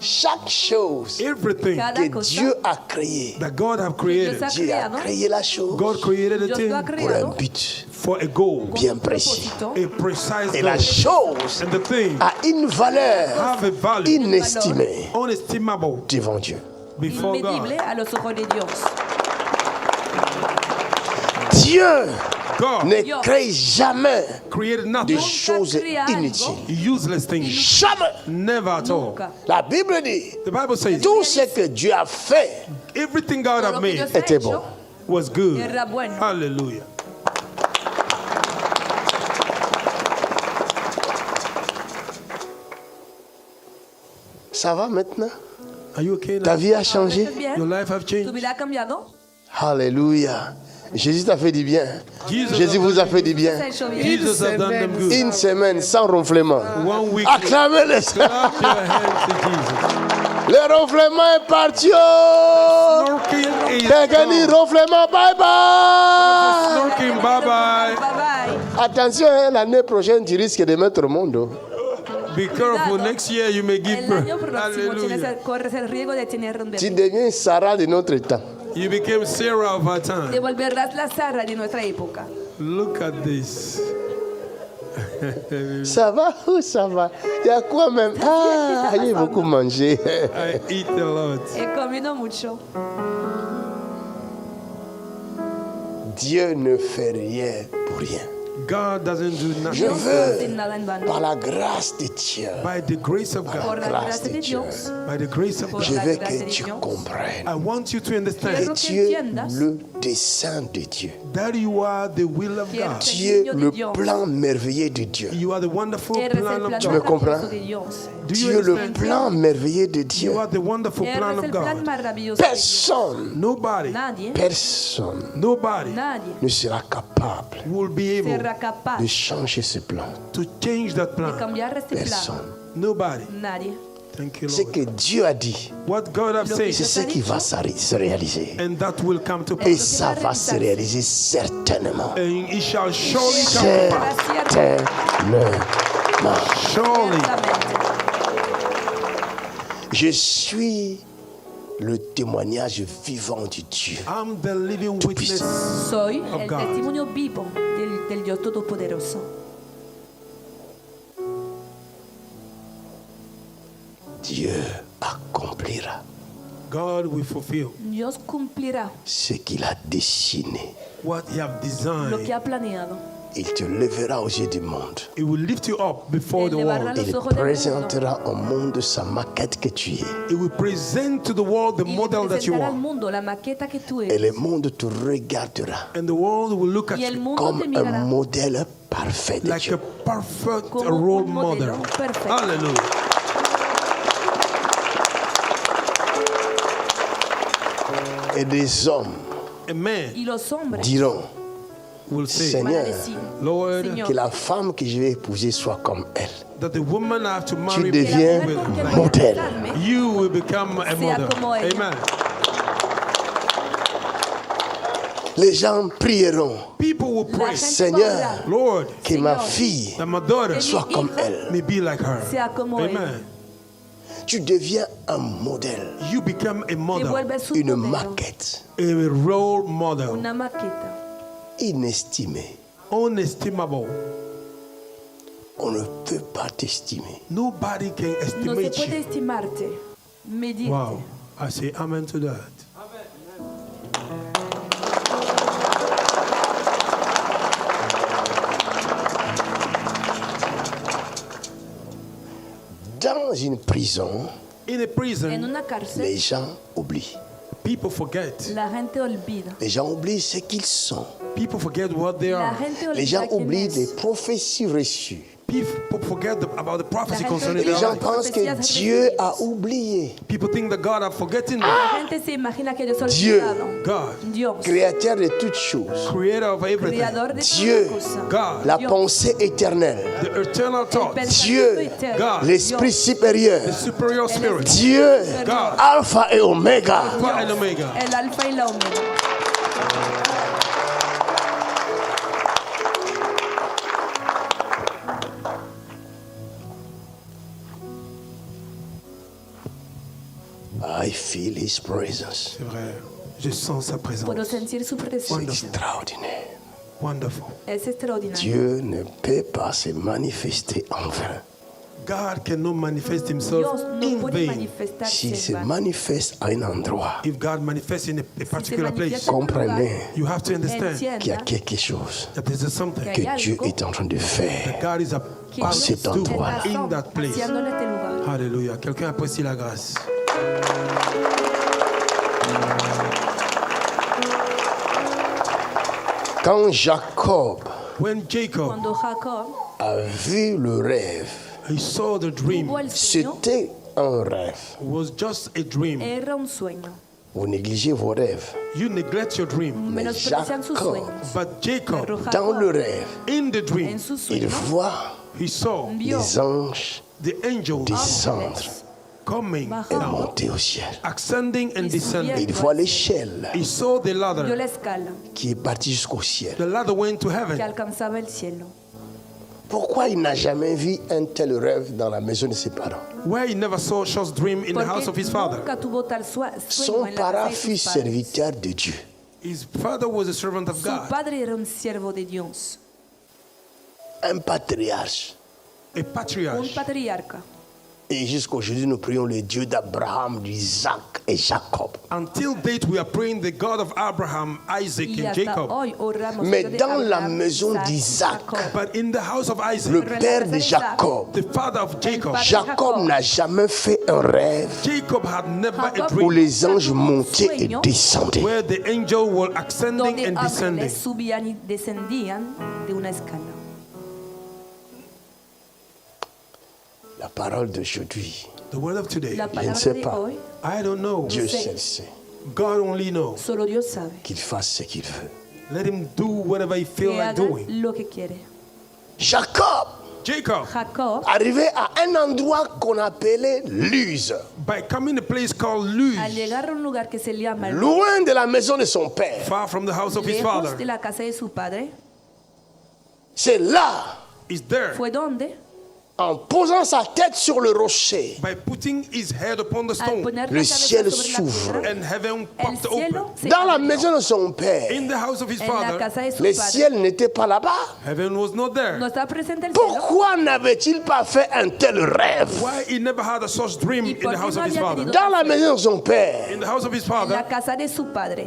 Chaque chose Everything Cada que cosa Dieu a créée, that God have Dios created, ha Dieu a creado, créé la chose God created a Dios thing lo ha pour un creado but for a goal, con bien un précis. propósito a precise Et la goal. chose And the thing a une valeur have a value inestimée unestimable devant Dieu. before inmedible God. a los ojos de Dios. Dieu God ne Dios crée jamais created des nothing, choses crea algo. inutiles. useless things. Jamais. Never at all. Nunca. La Bible dit, The Bible says tout ce que Dieu a fait everything God Todo have lo que made Dios ha était hecho bon. was good. era bueno. Hallelujah. Ça va maintenant? Are you okay Ta now? vie a changé? ¿Estás bien? Your life have ¿Tu changed? vida ha cambiado? Alléluia. Jésus t'a fait du bien. Jesus Jésus have vous a done- fait du ¿Se bien. ha hecho bien? Jesus have done them good. Une semaine sans ronflement. 1 week. Acclamez-le. Clap your hands to Jesus. Le ronflement est parti. Oh. Snorking is Quelqu'un dit gone. ronflement, bye bye. Snorking, bye bye. Bye bye. Attention, hein, l'année prochaine, tu risques de mettre au monde. Oh. Be careful. Cuidado. Next year you may give El birth. año próximo Hallelujah. corres el riesgo de tener un Tu bebé. deviens Sarah de notre temps. You became Sarah of our time. Te volverás la Sara de nuestra época. Look at this. Ça va ou ça va? Il y a quoi même? Ah, j'ai beaucoup mangé. I eat a lot. He comido mucho. Dieu ne fait rien pour rien. God doesn't do Je nothing. Dios no hace veux, nada en vano. par la grâce de Dieu, By the grace of Por God. la grâce gracia de de Dieu, Dios. By the grace of Por je God. veux la gracia que de tu Dios. comprennes I want you to que understand Quiero que tu es entiendas le dessein de Dieu. that you are the will of Quiero God. que- Tu es niño de le Dios. plan merveilleux de Dieu. You are the wonderful Eres el plan plan of Tu me God. comprends? maravilloso de Dios. Do Tu you es le understand? plan merveilleux de Dieu. You are the wonderful plan Eres of el plan God. maravilloso de Dios. Personne, Nobody, Nadie, nobody nadie ne sera capable will be able será capaz de changer ce plan. to change that de plan. cambiar este plan. Personne. Nobody. Nadie. Thank you, Ce Lord. que Dieu a dit, What God has said, c'est ce qui va se réaliser. and that will come to Et pass. ça va se réaliser certainement. And it shall surely come to pass. Certainement. Surely. Je suis le témoignage vivant du Dieu. I'm the living witness. Soy Of el God. testimonio vivo del Dios Todopoderoso. Dieu accomplira God will fulfill Dios cumplirá ce qu'il a dessiné. what He have lo que designed. ha planeado. Il te lèvera aux yeux du monde. It will lift you up before the world. Il présentera au monde sa maquette que tu es. It will present to the world the Y le model that you presentará al are. mundo la maqueta que tú Et eres. le monde te regardera And the world will look at Y el you mundo comme te un mirará modèle parfait de like Dieu. a perfect como role un model. modelo perfecto. Hallelujah. Et des hommes Amen. Y los hombres diront, Will say, van a Seigneur, decir, Lord, Señor, que la femme que je vais épouser soit comme elle. that the woman I have to Tu marry deviens que la mujer con quien voy a modèle. casarme you will become a sea model. como ella. Amen. Les gens prieront, People will la pray, gente Seigneur, podrá Lord, que ma Señor, fille that my daughter soit mi comme hija elle. may be like her. sea como Amen. ella. Tu deviens un modèle, You become a Te model, vuelves un une modelo, maquette a role model, una maqueta. inestimée. unestimable. On ne peut pas t'estimer. Nobody can No se estimate puede you. estimarte, medirte. Wow. I say amen to that. Dans une prison, In a En prison, una les cárcel, gens oublient. people forget. la gente olvida. Les gens oublient ce qu'ils sont. People forget what they La are. gente Les gens olvida quién oublient es. les prophéties reçues. People forget about the prophecy La gente concerning Les their gens life. pensent que Dieu a oublié. People think that God has forgotten them. La gente se imagina que Dios ha Dieu. olvidado. God, Dios, Créateur de toutes choses. creator of everything. creador de Dieu. todas cosas. God, La Dios. pensée éternelle. the eternal El thought. pensamiento Dieu. eterno. God. L'Esprit supérieur. The superior spirit. Dieu. God. Alpha et Oméga. Alpha and Omega. El alfa y la omega. I feel His presence. C'est vrai. Je sens sa Puedo présence. sentir su presencia. Wonderful. Extraordinaire. Wonderful. Es extraordinario. Dieu ne peut pas se manifester en vain. God cannot manifest himself Dios no in puede vain. manifestarse S'il se en vano. manifeste à un endroit, If God manifests in a particular place, manifiesta- comprenez you have to understand qu'il y a Entienda quelque chose that there's something que que hay Dieu algo est en train de faire. God is que about cet to do endroit. in that place. haciendo en este lugar. Alléluia. Quelqu'un apprécie la grâce. Quand Jacob When Jacob Cuando Jacob a vu le rêve, he saw the dream, tuvo el sueño, c'était un rêve. it was just a dream. era un sueño. Vous négligez vos rêves. You neglect your dream. Menosprecian sus Jacob, sueños. But Jacob, Pero Dans le Jacob, rêve, in the dream, en su il sueño, voit he saw vio les anges the angels descendre ángeles coming et bajando, monter au ciel. ascending and Y descending. Il voit l'échelle He saw the vio la ladder. escala qui est partie jusqu'au ciel. The ladder went to que heaven. alcanzaba el cielo. Pourquoi il n'a jamais vu un tel rêve dans la maison de ses parents? Where he never saw Shaw's dream in the house of Porque his father. nunca tuvo tal sueño Son en la parent casa de fut sus padres. serviteur de Dieu. His father was a servant of Su God, padre era un siervo de Dios, Un patriarche. a un patriarch. patriarca. Et jusqu'aujourd'hui, nous prions le Dieu d'Abraham, d'Isaac et Jacob. Until date, we are praying the God of Abraham, Isaac, Y and hasta Jacob. hoy oramos Mais al Dios de dans la Abraham, maison Isaac, d'Isaac, Jacob. But in the house of Isaac, Le père de Jacob, the father of Jacob, padre Jacob n'a jamais fait un rêve Jacob had never a Jacob où dream les anges montaient et sueño descendaient. where the angel were ascending donde and descending. ángeles subían y descendían de una escala. La parole d'aujourd'hui, The word of today, La ne palabra sais de pas. hoy, I don't know. Dieu sais. seul sait God only knows. solo Dios sabe. qu'il fasse ce qu'il veut. Let him do whatever he feels Que like haga doing. lo que quiere. Jacob Jacob, arrivé à un endroit qu'on appelait Luz, by coming to a place called Luz, al llegar a un lugar que se llama loin de la maison de son père, far from the house of his lejos father, de la casa de su padre, c'est là, is there, fue donde, en posant sa tête sur le rocher, by putting his head upon the al stone, poner le la ciel cabeza sobre la s'ouvre. piedra, and heaven el popped open. cielo se dans la abrió. maison de son père. In the house of his En la father, casa de su Le padre ciel n'était pas là-bas. heaven was not there. no está presente el cielo. Pourquoi n'avait-il pas fait un tel rêve Why he never had a such dream ¿Y in por the qué house no of his había father? tenido dans la maison de son père? In the house of his en la father, casa de su padre?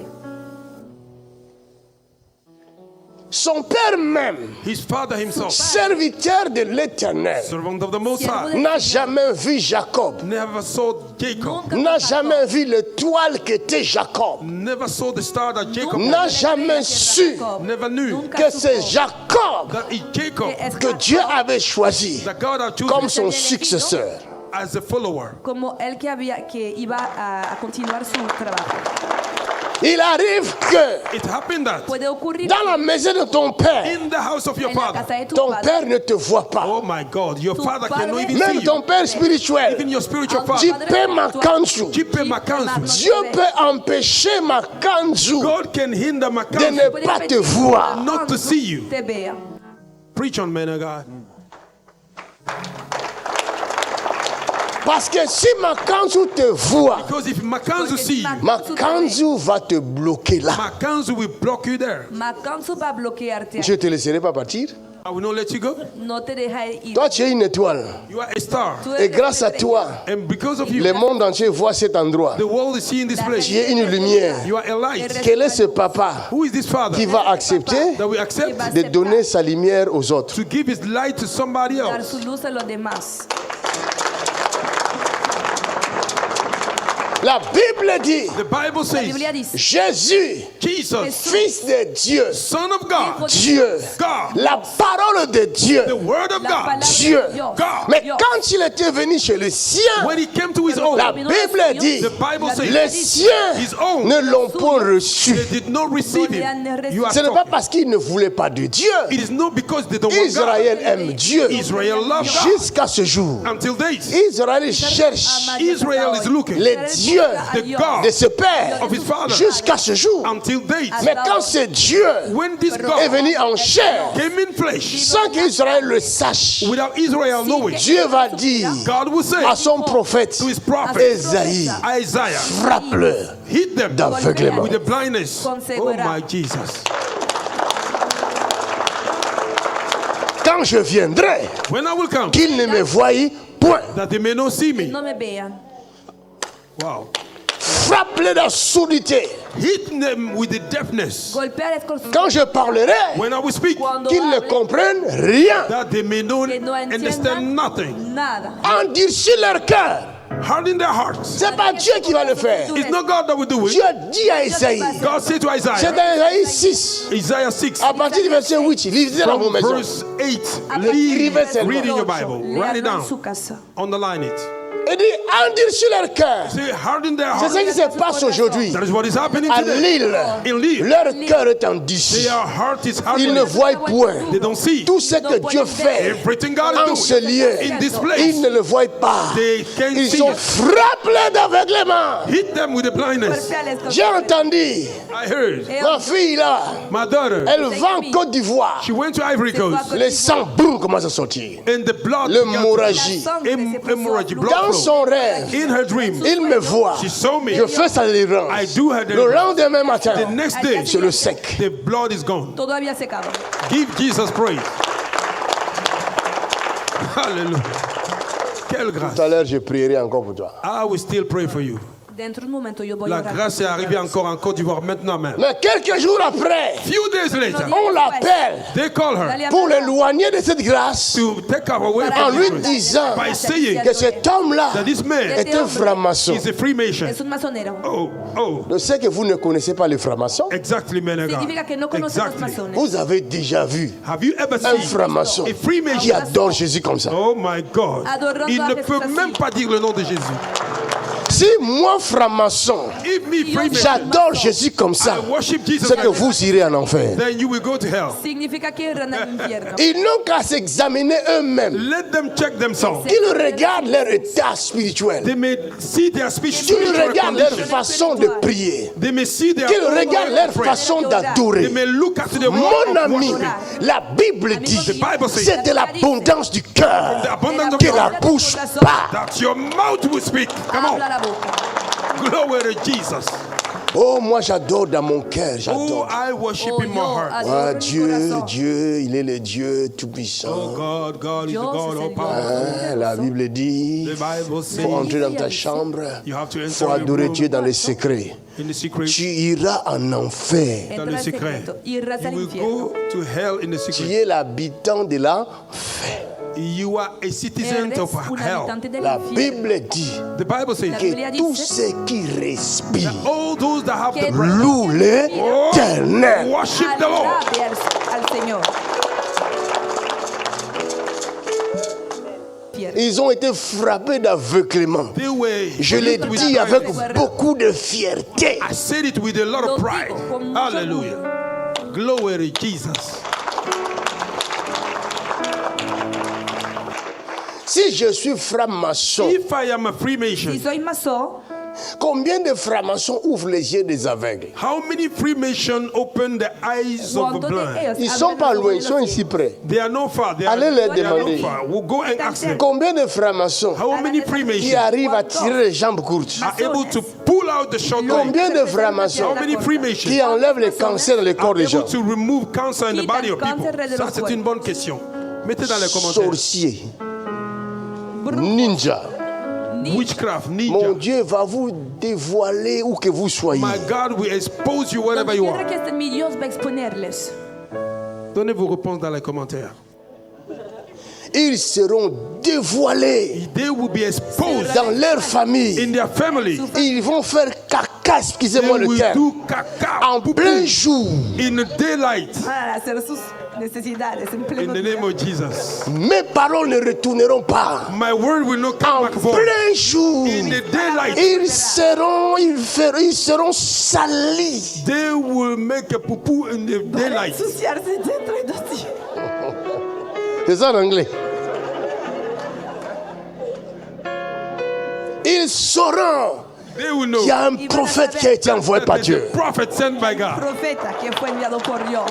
Son père même, his father himself, serviteur de l'Éternel, servant of the Most Siervo High, de- n'a jamais vu Jacob, never saw Jacob, Nunca n'a vio jamais Jacob. vu l'étoile qu'était Jacob, never saw the star that Jacob Nunca n'a was, jamais creía que su era Jacob. never knew Nunca que supo c'est Jacob that it's Jacob que es que Dieu Jacob avait choisi that God had comme chosen son successeur. as a follower. como el que iba a continuar su trabajo. Il arrive que It happened that Puede ocurrir dans la maison de ton père, in the house of your en la father, casa de tu ton padre. père ne te voit pas. oh my God, your Tu father cannot padre- even see Même you. ton père spirituel, Even your spiritual Aunque father, Jipe Makanzu, Jipe Makanzu, Dieu peut empêcher Makanzu God can hinder de Makanzu ne pas te voir. not to see you. Te vea. Preach on, man of God. Parce que si Makanzu te voit, Because if Makanzu see you, Makanzu va te bloquer là. Makanzu will block you there. Makanzu va a bloquearte. Je te laisserai pas partir. I will not let you go. No te deja ir. Toi, tu es une étoile. You are a star. Tú Et eres grâce à estrella. toi, And because of you, le monde entier voit cet endroit. the world is seeing this place. Tu es une lumière. You are a light. Quel est ce papa Who is this father qui va accepter that will accept de donner sa lumière aux autres? to give his light to somebody Dar else? su luz a los demás. La Bible dit, The Bible La says Biblia dice, Jésus, Jesus, Fils de Dieu, Son of God, Dieu, God, la parole de Dieu, the Word of la God. palabra Dieu. de Dios. God. Mais Dios. quand il était venu chez le sien, When he came to his own, la Bible dit, the Bible les says siens his own, ne l'ont pas reçu. they did not receive him. You are Ce n'est pas talking. parce qu'ils ne voulaient pas de Dieu. It is not because they don't want Israël God. aime Dieu. Israel loves God. Jusqu'à ce jour, Until date, Israël cherche Israel is looking les dieux the God de ce père of his father. jusqu'à ce jour. Until date, Mais quand ce Dieu when this est God venu en chair, came in flesh, sans qu'Israël le sache, without Israel knowing, Dieu va dire God will say à son prophète to his prophet Esaïe, Isaiah, frappe-le hit them d'aveuglement. with the blindness. Con Oh ceguera. my Jesus. Quand je viendrai, When I will come, qu'il ne me voie point. that they may not see me. no me vean. Wow. Frappe-le dans sourdité. Hit them with the deafness. Golpearles con su Quand je parlerai, When I will speak, Cuando qu'ils ne hable, comprennent rien. that they may not que no understand entiendan nothing. nada. Endurcir leur cœur. Harden their hearts. C'est pas Dieu qui va le faire. It's not God that will do Dieu it. dit à Esaïe, God said to c'est Isaiah, dans Esaïe 6, Isaiah 6, à partir du verset 8, lisez dans vos from maisons. verse 8. Écrivez seulement. Read in your Bible. Write it Léalo en down. su casa. Underline it. Il dit, endurcir leur cœur. Say, harden their C'est ce hearts. qui se passe aujourd'hui. That is what is happening À today. Lille, In Lille, leur cœur est endurci. their heart is Ils ne hardened. voient point They don't see. tout ce que Dieu fait Everything God en is ce doing lieu. in this place. Ils ne le voient pas. They can't Ils see sont it. frappés d'aveuglement. Hit them with the blindness. Golpearles con J'ai entendu I heard ma fille là, my daughter, elle va en Côte d'Ivoire. she went to Ivory Coast Le sang boum commence à sortir. and the blood L'hémorragie. hemorrhagic blood Dans flow. son rêve, In her dream, il me voit. she saw me. Je fais sa délivrance. I do her Le deliverance. lendemain matin, The next day, c'est le sec. the blood is gone. Todo había secado. Give Jesus praise. Hallelujah. Quelle grâce. Tout à l'heure, je prierai encore pour toi. I will still pray for you. Dentro de un momento yo voy a La orar. grâce est arrivée encore en Côte d'Ivoire maintenant même. Mais quelques jours après, Few days later, on l'appelle they call her Dale a pour hablar. l'éloigner de cette grâce to take her away en from lui this place disant by saying que cet homme-là that this man est un franc-maçon. is a Freemason. Es un masonero. Oh, Je sais que vous ne connaissez pas les francs-maçons. exactly, man of God. Significa que no conoce los Exactly. masones. Vous avez déjà vu Have you ever un seen franc-maçon a Freemason? qui adore Jésus comme ça. Oh my God. Adorando Il a ne Jesús peut así. même pas dire le nom de Jésus. Si moi, franc-maçon, j'adore Jésus comme ça, c'est que vous irez en enfer. then you will go to hell. Significa che irán al infierno. Ils n'ont qu'à s'examiner eux-mêmes. Let them check themselves. Qu'ils regardent leur état spirituel. They may see their speech Qu'ils spiritual regardent leur condition. façon de prier. They may see their Qu'ils own regardent way leur of praying. façon They d'adorer. may look at the Mon way of ami, worshiping. la Bible dit, Bible says- c'est de l'abondance du cœur The abundance of que your la heart, bouche parle. that your mouth will speak. Come on. Habla la boca. Glory to Jesus. Oh, moi j'adore dans mon cœur, Oh, j'adore. I worship in my heart. Ah, Dieu, il est le Dieu tout-puissant. Oh God, God is the Dios God es all el powerful. Hein, la Bible dit, The Bible il says faut entrer dans ta chambre, you have to il enter faut your adorer room Dieu dans les secrets. in the secret. Tu iras en enfer. Dans le Entra al secret. secreto. Irás You al will infierno. go to hell in the Tu secret. es l'habitant de l'enfer. You are a citizen Eres of un hell. habitante del La infierno. Bible dit The Bible says que tous ceux qui respirent all those that have the Que breath louent l'Éternel. worship the Lord. Alabe al Señor. Ils ont été frappés d'aveuglement. They were Je l'ai with dit pride. avec beaucoup de fierté. I said it with a lot Lo of pride. digo con mucho Hallelujah. Glory to Jesus. Si je suis franc-maçon, If I am a Freemason, Si soy masón, combien de francs-maçons ouvrent les yeux des aveugles? how many Freemasons open the eyes of the ¿cuántos de blind? ellos Ils ne abren sont los pas ojos loin, de ils los sont ciegos? ici près. They are not far. They Allez les they are not demander. far. We'll go and ask them. Combien de francs-maçons How many qui Freemasons arrivent à tirer les jambes courtes? are able to pull out the short leg? Combien de francs-maçons How many Freemasons qui enlèvent les cancers dans le corps are des gens? able to remove cancer in the body of people? Quitan cáncer de Ça, los c'est une bonne question. Mettez dans les commentaires. Sorciers, ninja. Witchcraft, Mon ninja. Dieu va vous dévoiler où que vous soyez. My God will expose you wherever donde you quiera are. que estén, mi Dios va a exponerles. Donnez vos réponses dans les commentaires. Ils seront dévoilés They will be exposed dans leur famille. in their family. Ils vont faire caca, excusez-moi They le will terme, do caca en plein jour. in the daylight. Para hacer sus necesidades en In pleno the día. name of Jesus. Mes paroles ne retourneront pas. My word will not come En back void. plein jour, In the daylight, ils seront salis. they will make a poo in the daylight. Ensuciarse dentro de 2 días. C'est ça en anglais. Ils sauront They will know. qu'il y a un prophète qui a été envoyé par There's Dieu. a prophet sent by God. Profeta que fue enviado por Dios.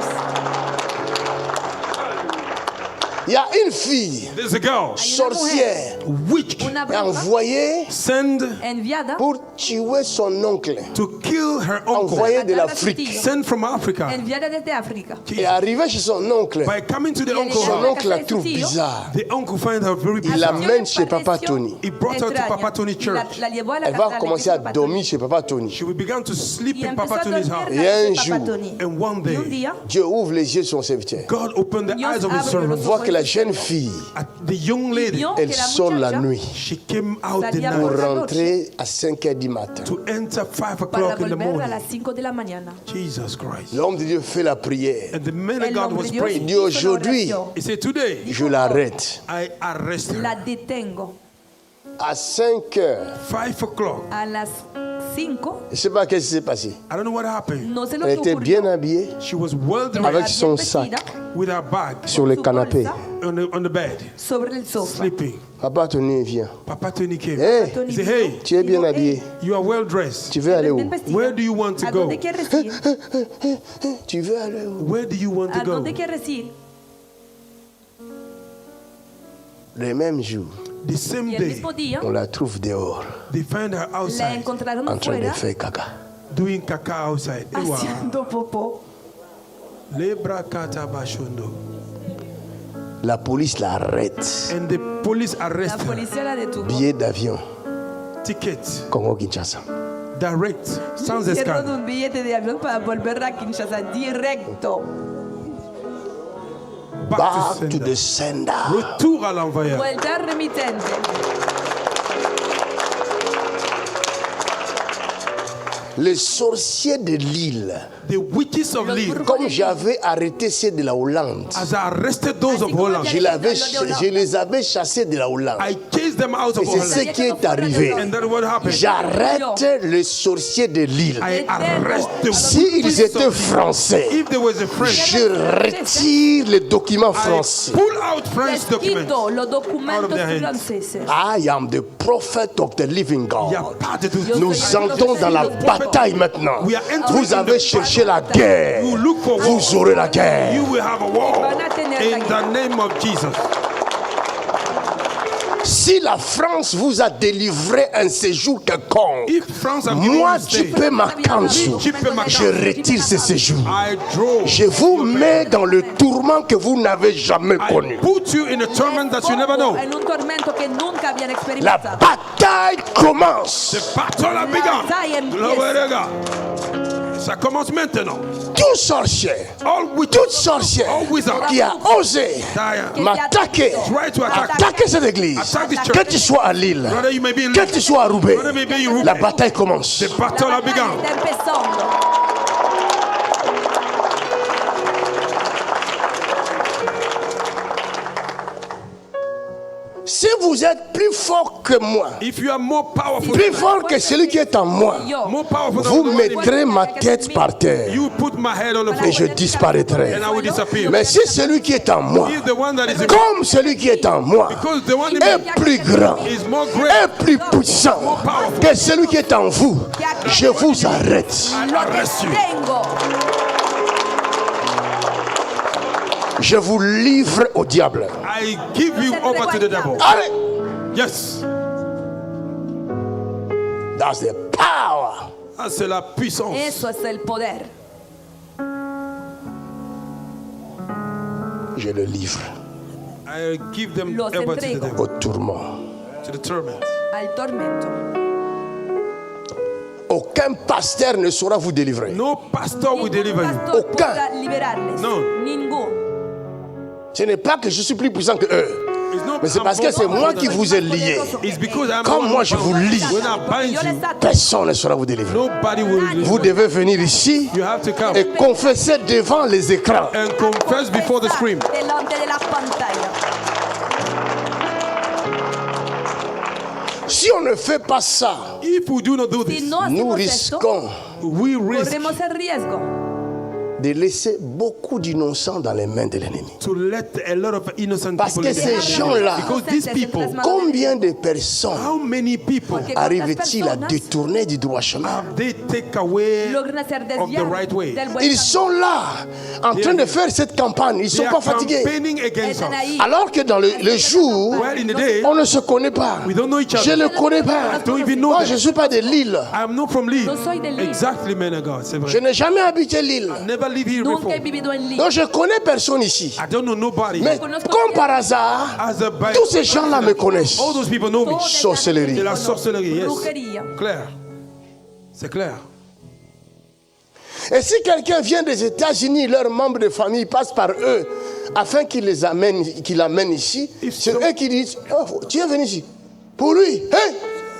Il y a une fille There's a girl, sorcière witch, Una bruja envoyée send enviada pour tuer son oncle, to kill her uncle. envoyée de matar a su l'Afrique. tío. Sent from Africa. Enviada desde África. Et arrivé chez son oncle, By coming to the Y uncle's son house, oncle la trouve bizarre. the uncle find her very Il bizarre. l'amène chez Papa Tony. He brought her to extraña. Papa Tony Y la- Church. la llevó a la Elle casa va de commencer à Papa dormir chez Papa Tony. She will begin to sleep Y in empezó Papa a Tony's dormir house. en Et la un casa de Papa jour, Tony. And one Y un day, día, Dieu ouvre les yeux de son serviteur. God opened the Dios eyes of his abre servant. los Voit que la jeune fille, The young lady, vio que elle la sort la muchacha nuit she came out the Salía night pour por la rentrer à 5 heures du matin. to enter 5 para o'clock in the volver a morning. las 5 de la mañana. Jesus Christ. L'homme de Dieu fait la prière. And the man of El God hombre was de Dios praying. Il dit hizo la aujourd'hui, oración. He said, today, je l'arrête. I arrest La her. detengo À 5 heures, 5 o'clock. a las 5. je ne sais pas qu'est-ce qui s'est passé. I don't know what happened. No se lo Elle était bien ocurrió. habillée She was well avec dressed son sac with her bag sur le Su canapé. bolsa on the bed, sobre el sofá. sleeping. Papa Tony vient. Papa Tony came. Hey, He said, hey, tu es bien habillé. you are well dressed. Tu veux aller où? Bien vestida. Where do you want to ¿A go? dónde quieres ir? Tu veux aller où? Where do you want to ¿A go? dónde quieres ir? Le même jour, The same Y el day, mismo día on la trouve dehors they find her la outside encontraron en train de afuera faire caca. doing caca outside. Ewa. haciendo popó. Lebra kata bashondo. La police l'arrête. And the police La arrest her. policía la detuvo. Billet d'avion, Ticket, Congo-Kinshasa. direct, sans Hicieron escale. un billete de avión para volver a Kinshasa directo. Back Back to to the sender. sender. Retour à l'envoyeur. Vuelta al remitente. Les sorciers de l'île, the witches of Lille, comme j'avais arrêté ceux de la Hollande, as I arrested those of Holland, je les avais chassés de la Hollande. I chased them out Et of c'est ce Holland. qui est arrivé. And that's what happened. J'arrête les sorciers de l'île. I arrest the S'ils witches étaient of français, If there was a French, je retire les documents I français. pull out French documents. Scritto lo Out documento of their hands. francese. I am the prophet of the living Il n'y a God. pas de doute. Nous entrons dans la bataille maintenant. We are entering Vous in avez the cherché la guerre. You look for war. Vous aurez la guerre. You will have a war in the name of Jesus. Si la France vous a délivré un séjour quelconque, If France have given moi, you stay, Djipe Makansu, je retire ce séjour. I draw. Je vous mets dans le tourment que vous n'avez jamais I connu. put you in a torment that you never know. In un tormento che nunca viene La sperimentato. bataille commence. The battle has begun. Bataille empieza. Gloire à God. Ça commence maintenant. Tout sorcier, toute sorcière all wizard qui a osé m'attaquer, try to attack attaquer cette église, Attack this church. que tu sois à Lille, Brother, you may be in que tu sois à Roubaix, Brother, may be in Roubaix. la bataille commence. The battle has begun. Sta empezando. Si vous êtes plus fort que moi, If you are more powerful, plus fort que celui qui est en moi, more powerful than vous the one in me, mettrez ma tête par terre you put my head on the et floor je disparaîtrai. and I will disappear. Mais si celui qui est en moi, If the one that is in me, comme celui qui est en moi, because the one in est me plus grand, is more great, est plus puissant que celui qui est en vous, je vous arrête. I arrest you. Tengo. Je vous livre au diable. I give you over to the devil. Allez, Yes. that's the power. Ah, c'est la puissance. Eso es el poder. Je le livre I give them Los over to the entrego. devil, au tourment. to the torment. Al tormento. Aucun pasteur ne saura vous délivrer. No pastor will deliver you. Pastor Aucun. podrá liberarles. No. Ningún. Ce n'est pas que je suis plus puissant que eux, It's not mais c'est parce que c'est moi qui vous ai liés. It's because I'm Comme moi, je vous lie. When I bind Yo les you, ato. Personne ne saura vous délivrer. nobody will Vous deliver. devez venir ici You have to come et confesser devant les écrans. and confess before the screen. Delante de la pantalla. Si on ne fait pas ça, If we do not do Si this, no nous hacemos esto, risquons we risk corremos el riesgo de laisser beaucoup d'innocents dans les mains de l'ennemi. to let a lot of innocent Parce people que ces in. gens-là, Because these people, combien de personnes how many people Porque arrivent-ils à personas détourner du droit chemin? have they take away logran ser of the desviados right way? del buen Ils camino. sont là, en train de faire cette campagne. Ils ne They sont are pas fatigués. campaigning against Están us. ahí. Alors que dans le jour, Well, in the day, on ne se connaît pas. we don't know each Je ne other. connais pas. Don't even know Moi, them. je ne suis pas de Lille. I'm not from Lille. No soy de Lille. Exactly, man of God. C'est Je vrai. n'ai jamais habité Lille. Never live here Nunca before. he vivido en Lille. Donc, je connais personne ici. I don't know nobody. Mais comme par hasard, As a by tous ces gens-là me connaissent. all those people know me. Todos Sorcellerie. De la sorcellerie, yes. Brujería. Clair. C'est clair. Et si quelqu'un vient des États-Unis, leurs membres de famille passent par eux afin qu'ils les amènent, qu'ils l'amènent ici, c'est eux qui disent, oh, tu es venu ici. Pour lui, hey,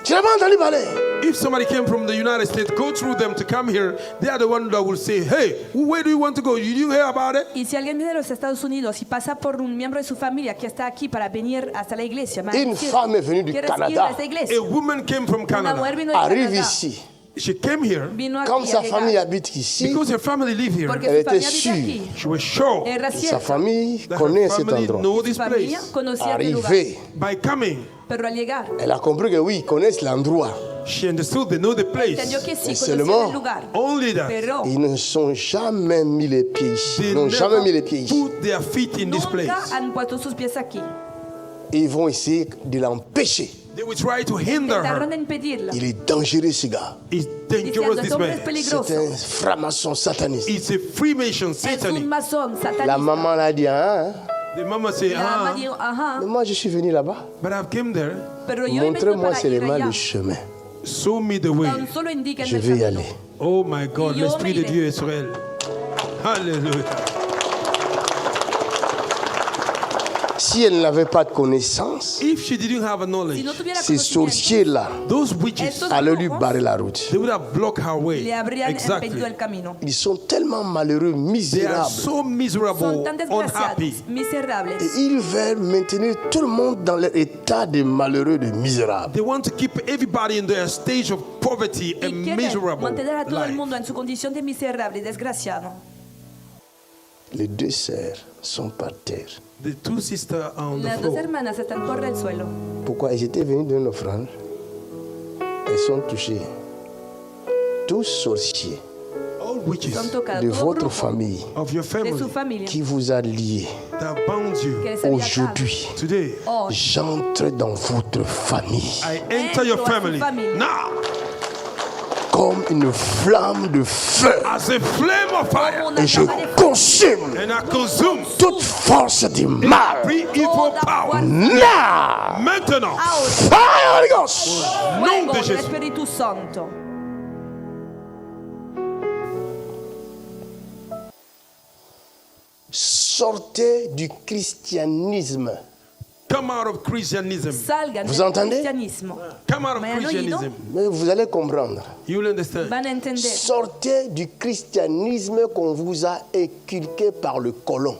tu n'as pas entendu parler. If somebody came from the United States, go through them to come here, they are the one that will say, hey, where do you want to go? Did you hear about it? Y si alguien viene de los Estados Unidos y pasa por un miembro de su familia que está aquí para venir hasta la iglesia, me va a Une decir, femme est venue du ¿quieres ir Canada. a esta iglesia? A woman came from Una Canada. mujer vino de Arrive Canadá. ici. She came here Vino aquí Comme a sa llegar, famille habite ici, because her family live here. porque Elle su familia était vive aquí. She was sure Era sa cierto. famille that connaît her cet family endroit. know Su this familia place. conocía este lugar. Arrivé, By coming, Pero al llegar, elle a compris que oui, ils connaissent l'endroit. she understood they know the place. entendió que sí, Et conocía seulement- el lugar. Only that. Pero Ils ne sont jamais mis les pieds ici. They Ils n'ont jamais mis les never pieds ici. put their feet in this place. nunca han puesto sus pies aquí. Ils vont essayer de l'empêcher. They will try to hinder Trataron de her. impedirla. Il est dangereux, ce gars. It's dangerous, Diciendo, this este hombre es man. peligroso. C'est un franc-maçon sataniste. It's a Freemason, Es un Satan. masón La satanista. maman l'a dit, hein? The mama say, La mamá dijo, ajá, Mais moi, je suis venu là-bas. but I came there. pero yo he venido Montrez-moi para ir seulement allá. le chemin. Show me the way. Tan solo indiquen Je el vais y camino. aller. Oh my God, Y yo l'Esprit me de iré. Dieu est sur elle. Hallelujah. Si elle n'avait pas de connaissance, if she didn't have a knowledge, Si no tuviera ces conocimiento, sorciers-là those witches, estos allaient lui brujos barrer la route. they would have blocked her way. le habrían Exactly. impedido el camino. Ils sont tellement malheureux, They are misérables. so Son miserable, tan unhappy. desgraciados, miserables. Et ils veulent maintenir tout le monde dans leur état de malheureux, de misérable. They want to keep everybody in their stage of poverty Y and quieren miserable mantener a todo el life. mundo en su condición de miserable y desgraciado. Les deux sœurs sont par terre. The two sisters are on the Las dos floor. hermanas están por el suelo. Pourquoi? Elles étaient venues d'une offrande. Elles sont touchées. Tous sorciers All witches Son tocadas. de Todo votre grupo famille of your de family su familia qui vous a liés that bound you que les había atado. aujourd'hui. today. Hoy J'entre dans votre famille I enter your Entro a su family familia. now comme une flamme de feu as a flame of como fire, una et je llama de fuego. consume and I consume toute force du mal. every evil Toda power. fuerza. Now, Maintenant, Ahora, fire Holy Ghost. nom fuego de del Jésus. Espíritu Santo. Sortez du christianisme. Come out of Christianism. Salgan Vous del entendez? cristianismo. Come out of ¿Me han oído? Christianism. Mais vous allez comprendre. You will understand. Van a entender. Sortez du christianisme qu'on vous a inculqué par le colon.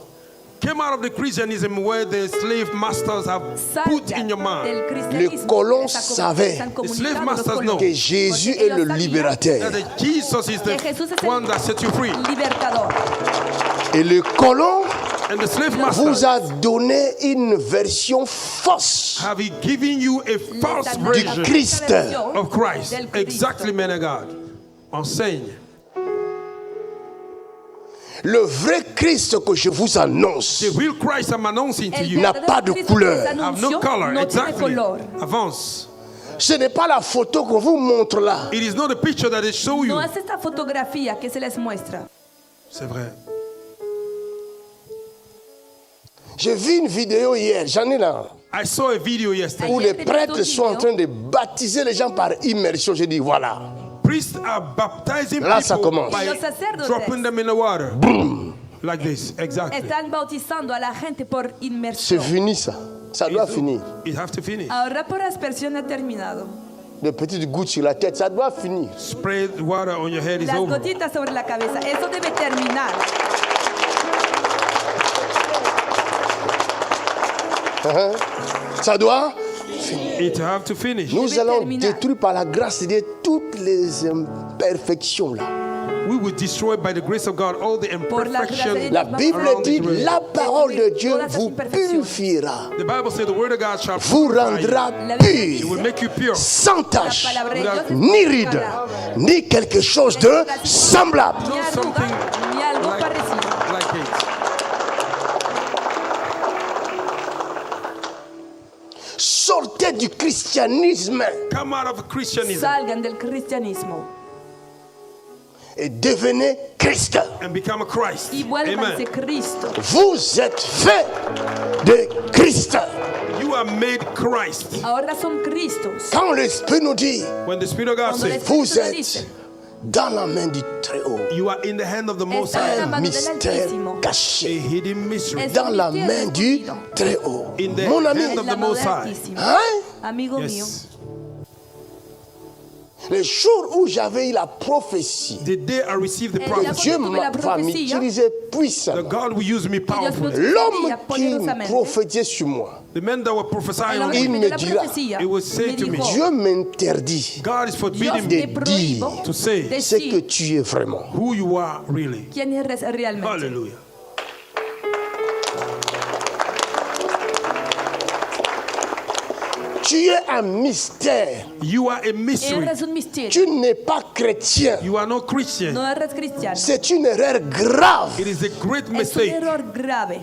Came out of the Christianism where the slave masters have put in your Salgan mind del cristianismo. Le colon Están savait. están The slave comunicando masters los know. colonos. Que Jésus Porque est le ellos sabían libérateur. that Jesus is que Jesús the es one that set you free. el libertador. Et le colon And the slave vous master a donné une version fausse have he given you a false Les du version Christ. of Christ. Del Cristo. Exactly, man of God. Enseigne. Le vrai Christ que je vous annonce The real Christ I'm announcing to El you n'a verdadero pas de Cristo couleur. que les have no anunció color. no tiene Exactly. color. Avance. ce n'est pas la photo qu'on vous montre là. It is not a picture that they show you. No es esta fotografía que se les muestra. C'est vrai. J'ai vu une vidéo hier, j'en ai là, I saw a video yesterday. où Ayer les tenía prêtres un sont en video. train de baptiser les gens par immersion. J'ai dit voilà, Priests are baptizing Là, ça people commence. by Los sacerdotes. dropping them in the water. Like this. Exactly. Están bautizando a la gente por c'est inmersión. fini ça. Ça doit finir. You have to finish. Ahora por aspersión ha terminado. De petites gouttes sur la tête, ça doit finir. Spray the water on your head is Las over. gotitas sobre la cabeza. Eso debe terminar. Ça doit. It have to finish. Nous Debe allons terminar. détruire par la grâce de Dieu toutes les imperfections là. We will destroy by the grace of God all the Por la gracia de imperfections. La Dios, Bible vamos a dit Israel. la parole de Dieu Todas las vous imperfecciones. purifiera, The Bible says the word of God shall vous purify rendra La Bible you. It pur, will make you pure. sans tache, La palabra de Dios es ni ride, ni quelque chose de semblable. ni arruga, Something ni algo like, parecido. like it. Sortez du christianisme Come out of Christianism Salgan del cristianismo et devenez Christ. and become a Christ. y vuélvanse Amen. Cristo. Vous êtes fait de Christ. You are made Christ. Ahora son Cristos. Quand l'Esprit nous dit, When the Spirit of God Cuando el says, vous Espíritu lo êtes dice, dans la main du Très-Haut, you are in the hand of the Most Está en la High, mano del mystère Altísimo. a caché, hidden mystery. Es dans un la misterio main du escondido. Très-Haut. In the Mon ami, hand En of la the mano Most del High. Altísimo. hein? Amigo mío, Yes. Le jour où j'avais eu la prophétie, The day I received the El día prophecy, Dieu tuve la va profecía, m'utiliser the puissamment. God will use me powerfully. L'homme qui poderosamente. prophétisait sur moi, The men that were prophesying el on hombre Il que me, me dio la me dirá, profecía it will say me to me, dijo, Dieu m'interdit God is Dios forbidding te me de prohíbo dire to say ce que decir tu es vraiment. who you are really. quién eres realmente. Hallelujah. Tu es un mystère. You are a mystery. Eres un misterio. Tu n'es pas chrétien. You are not Christian. No eres cristiano. C'est une erreur grave. It is a great Es un mistake. error grave.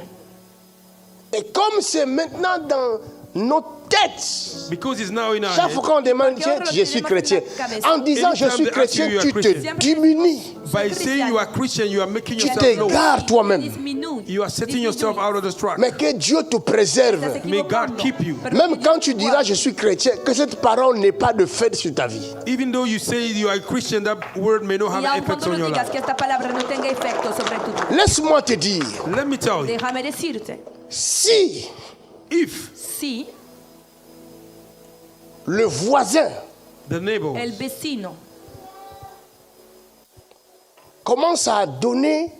Et comme c'est maintenant dans nos têtes, Because it's now in our chaque fois head. qu'on demande, Porque tiens, ahora je suis tenemos chrétien. en la cabeza. En disant je Anytime suis they ask chrétien, you, you are tu Christian. te diminues. By saying you are Christian, you are making Tu yourself low. t'égares toi-même. Disminuye. You are setting yourself out of the track. Mais que Dieu te préserve. Estás May God equivocando. keep you. Pero Même que quand Dios tu te diras guarde. je suis chrétien, que cette parole n'ait pas de fait sur ta vie. Even though you say you are a Christian, that word may not have Y an aun effect cuando on nos your digas life. que esta palabra no tenga efecto sobre tu vida, Laisse-moi te dire, Let me tell you, déjame decirte, si If Si le voisin the neighbor el vecino commence à donner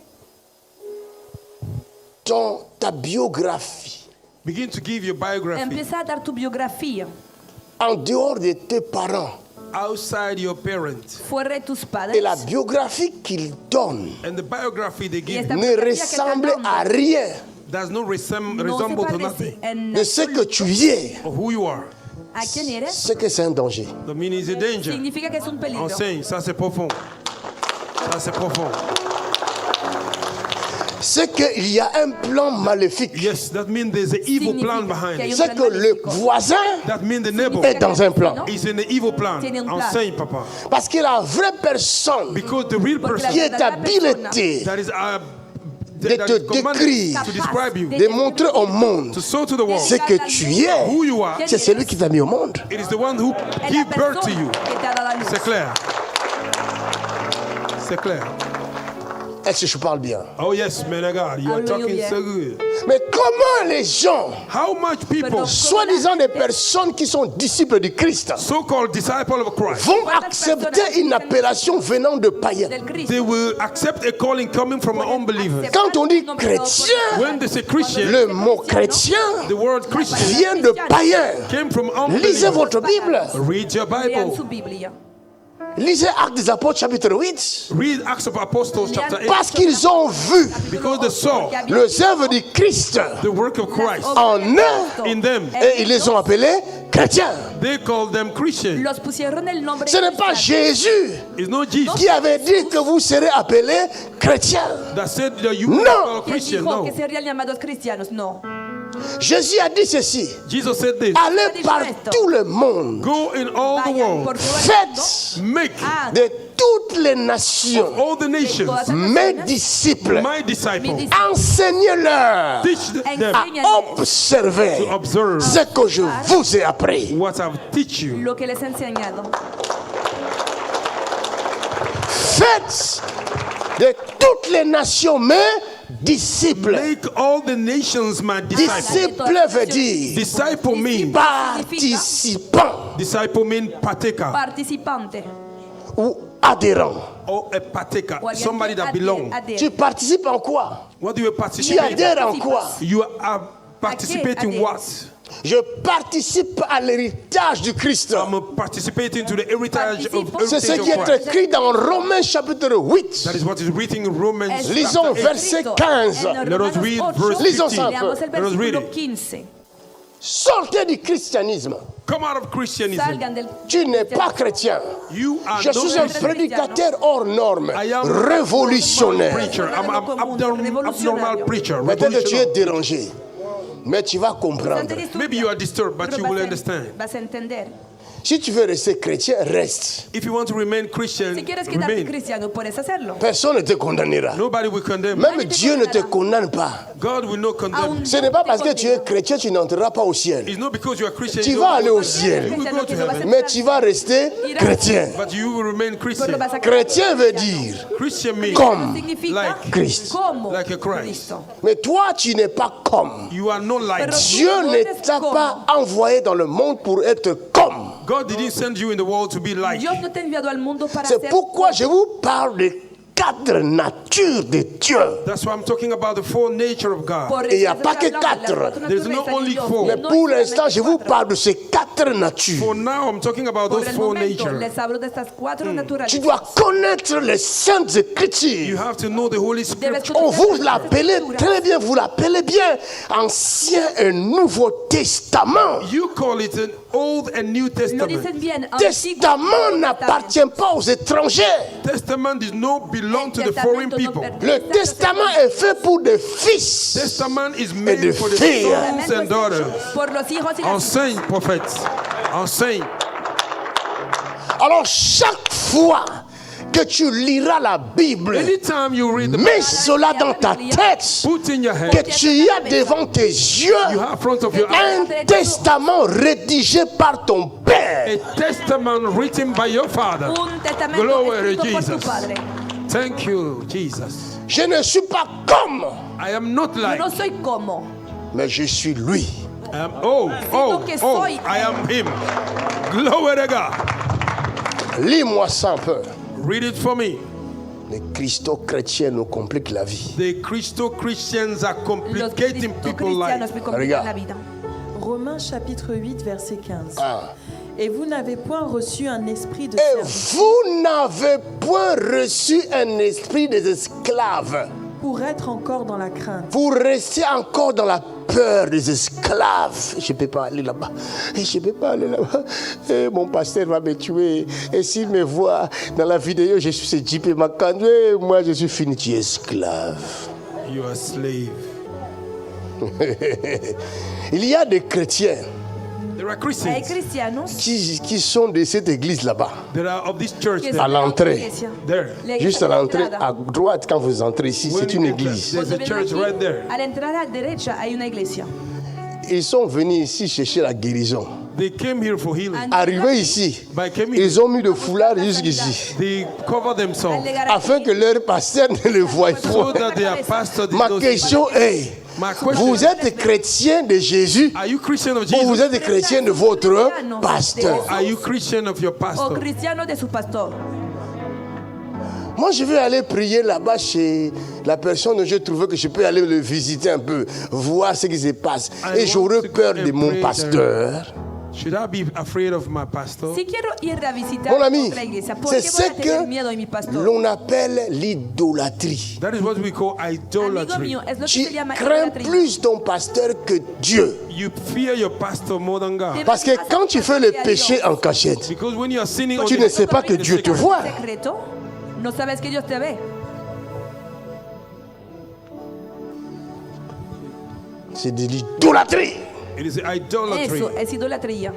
ta biographie begin to give your biography empieza a dar tu biografía en dehors de tes parents, outside your parents, fuera de tus padres, et la biographie qu'il donne and the biography they y give esta ne biografía que está ressemble dando à rien does not no se resemble to parece nothing en de ce que tu es, of who you are. a quién eres, c'est que c'est un danger. The meaning is a danger. significa que es un peligro. Enseigne, ça c'est profond. Ça c'est profond. C'est qu'il y a un plan maléfique. Yes, that means there's an evil plan behind it. C'est que le voisin That means the neighbor est dans un plan. is in the evil plan. Tiene un plan. Enseigne, papa. Parce que la vraie personne Because the real Porque person qui est habilitée that is de that te is commanded décrire, to describe you, de montrer au monde to show to the world ce que tu es, who you are, c'est celui qui t'a mis au monde. it is the one who Es la gave birth to persona you. que te ha dado a luz. C'est clair. C'est clair. Est-ce que je parle bien? Oh yes, man of God, you are talking Hallelujah. so good. Mais comment les gens, How much people, soi-disant des personnes qui sont disciples du Christ, so-called disciples of Christ, vont accepter une appellation venant de païens? Del Cristo. they will accept a calling coming from an unbeliever. Quand on dit chrétien, When they say Christian, le mot chrétien the word Christian vient de païen. came from Lisez unbeliever. votre Bible. Read your Lean Bible. su Biblia. Lisez Actes des Apôtres chapitre 8. Read Acts of Apostles chapter 8. Parce qu'ils ont vu Because they saw les œuvres du Christ the work of Christ en eux in them. et ils les ont appelés chrétiens. They called them Christian. Los pusieron el nombre Ce n'est pas cristiano. Jésus It's not Jesus qui avait dit que vous serez appelés chrétiens. that said that you No. will call ¿Quién Christian. dijo No. que serían llamados cristianos? No. Jésus a dit ceci: Jesus said this. allez par tout le monde, Go in all the Vayan por world. todo el mundo. faites Make Ah, de toutes les nations all the nations todas las mes naciones, disciples. my disciples. mis Enseignez-leur Teach them à observer to observe ce que je vous ai appris. what I've teach you. lo que les he enseñado. Faites de toutes les nations mes disciples. Make all the nations my disciples. Disciple veut dire Disciple mean participant disciple mean partaker Participante. ou adhérent. or a partaker, O alguien somebody que that belong. adhiere. Tu participes en quoi? What do you Tu participate? adhères en quoi? You are participating adhere? what? Je participe à l'héritage du Christ. I'm participating to the heritage of C'est ce heritage qui of est Christ. écrit dans Romains chapitre 8. That is what is written in Romans. Lisons chapter 8. verset 15. Let us read verse Lisons ça 15. un peu. Leamos el Let us read versículo it. 15. Sortez du christianisme. Come out of Christianism. Salgan del Tu n'es pas chrétien. You are Je not suis un Christian. prédicateur hors norme, I am révolutionnaire. preacher. I'm an abnormal preacher. Peut-être que tu es Revolutionary. dérangé, mais tu vas comprendre. Maybe you are disturbed, but you will understand. Vas a entender. Si tu veux rester chrétien, reste. If you want to remain Christian, Si quieres quedarte remain. cristiano, puedes hacerlo. Personne ne te condamnera. Nobody will condemn. Même Dieu ne te condamne pas. God will not condemn. Ce n'est pas parce que tu es chrétien que tu n'entreras pas au ciel. It's not because you are Christian. Tu you vas don't aller go au to ciel. heaven. You will go to heaven. Mais tu vas rester chrétien. But you will remain Christian. Pero vas a Chrétien veut dire Christian means comme. Significa like Christ. como Like a Christ. Cristo. Mais toi, tu n'es pas comme. you are not like. Pero- Dieu ne t'a pas envoyé dans le monde pour être comme. God didn't send you in the world to be like. Dios no te ha enviado al mundo para C'est ser pourquoi je vous parle de quatre natures de Dieu. That's why I'm talking about the full nature of God. Por Et il n'y a eso pas estoy que hablando de las quatre. cuatro There's naturalezas not only de Dios. four. Mais No pour es l'instant, je vous solamente parle de ces quatre For natures. now, I'm talking about Por those el four momento natures. les hablo de estas cuatro Tu naturalezas. dois connaître les saintes You écritures. have to know the Holy Debes Scripture. On conocer vous las l'appelez Escrituras. très bien, vous l'appelez bien Ancien et Nouveau Testament. You call it an Old and New Lo Testament. dicen bien. Testament n'appartient pas aux étrangers. Testament does not belong to the Testamento foreign no people. pertenece Le a los testament est fait pour des fils. Testament is Et made de for the filles. sons and daughters. Por los hijos y las Enseigne, prophète. Enseigne. Alors chaque fois que tu liras la Bible, Anytime you read the Bible, mets cela dans ta tête, put in your que head, tu as devant tes yeux you have in front of your eyes un testament rédigé par ton père. a testament written by your father. un testamento Glory to escrito por tu Jesus. padre. Thank you, Jesus. Je ne suis pas comme, I am not Yo like, no soy como, mais je suis lui. I am him. Glory to God. Lis-moi ça un peu. Read it for me. Les Christo-chrétiens nous compliquent la vie. The Christians are Los complicating people's life. cristianos me complican la vida. Romains chapitre 8 verset 15. Ah. Et vous n'avez point reçu un esprit de Et service vous n'avez point reçu un esprit des esclaves pour être encore dans la crainte. pour rester encore dans la peur des esclaves. Je ne peux pas aller là-bas. Je ne peux pas aller là-bas. Et mon pasteur va me tuer. Et s'il me voit dans la vidéo, je suis ce J.P. McCann. Moi, je suis fini, tu es esclave. You are a slave. Il y a des chrétiens There are Hay Christians cristianos qui sont de cette église là-bas, that are of this church que there. à están en la l'entrée. iglesia. There. La iglesia Juste à de la l'entrée, entrada. à droite, quand vous entrez ici, When c'est you une enter, église. there's a Cuando church vienen right aquí, there. a la entrada derecha hay una iglesia. Ils sont venus ici chercher la guérison. They came here for healing. Arrivés ici, By coming here, ils ont mis le foulard jusqu'ici, they cover themselves Al llegar afin aquí, que leur pasteur ne le voie so pas. that their pastor did Ma not- question est, My question vous êtes chrétien de Jésus Are you Christian of ou Jesus? vous êtes chrétien de votre pasteur? Are you Christian of your o pastor? cristiano de su pastor. Moi, je vais aller prier là-bas chez la personne dont je trouvais que je peux aller le visiter un peu, voir ce qui se passe. Et j'aurais peur de mon pasteur. Should I be afraid of my pastor? Si quiero ir a visitar Mon ami, otra iglesia, ¿por c'est qué ce voy a tener miedo de mi que pastor? l'on appelle l'idolâtrie. That is what we call Amigo idolatry. mío, es lo que Tu se llama crains idolatría. plus ton pasteur que Dieu. You fear your pastor more than God. Parce que quand tu fais le péché en cachette, Because when you are sinning on tu ne sais pas que Dieu te voit. secreto, no sabes que Dios te ve. C'est de l'idolâtrie. it is idolatry. Eso es idolatría.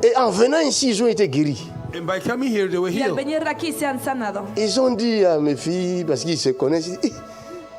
Et en venant ici, ils ont été guéris. And by coming here, they were Y al healed. venir aquí se han sanado. Ils ont dit à mes filles, parce qu'ils se connaissent, ils disent,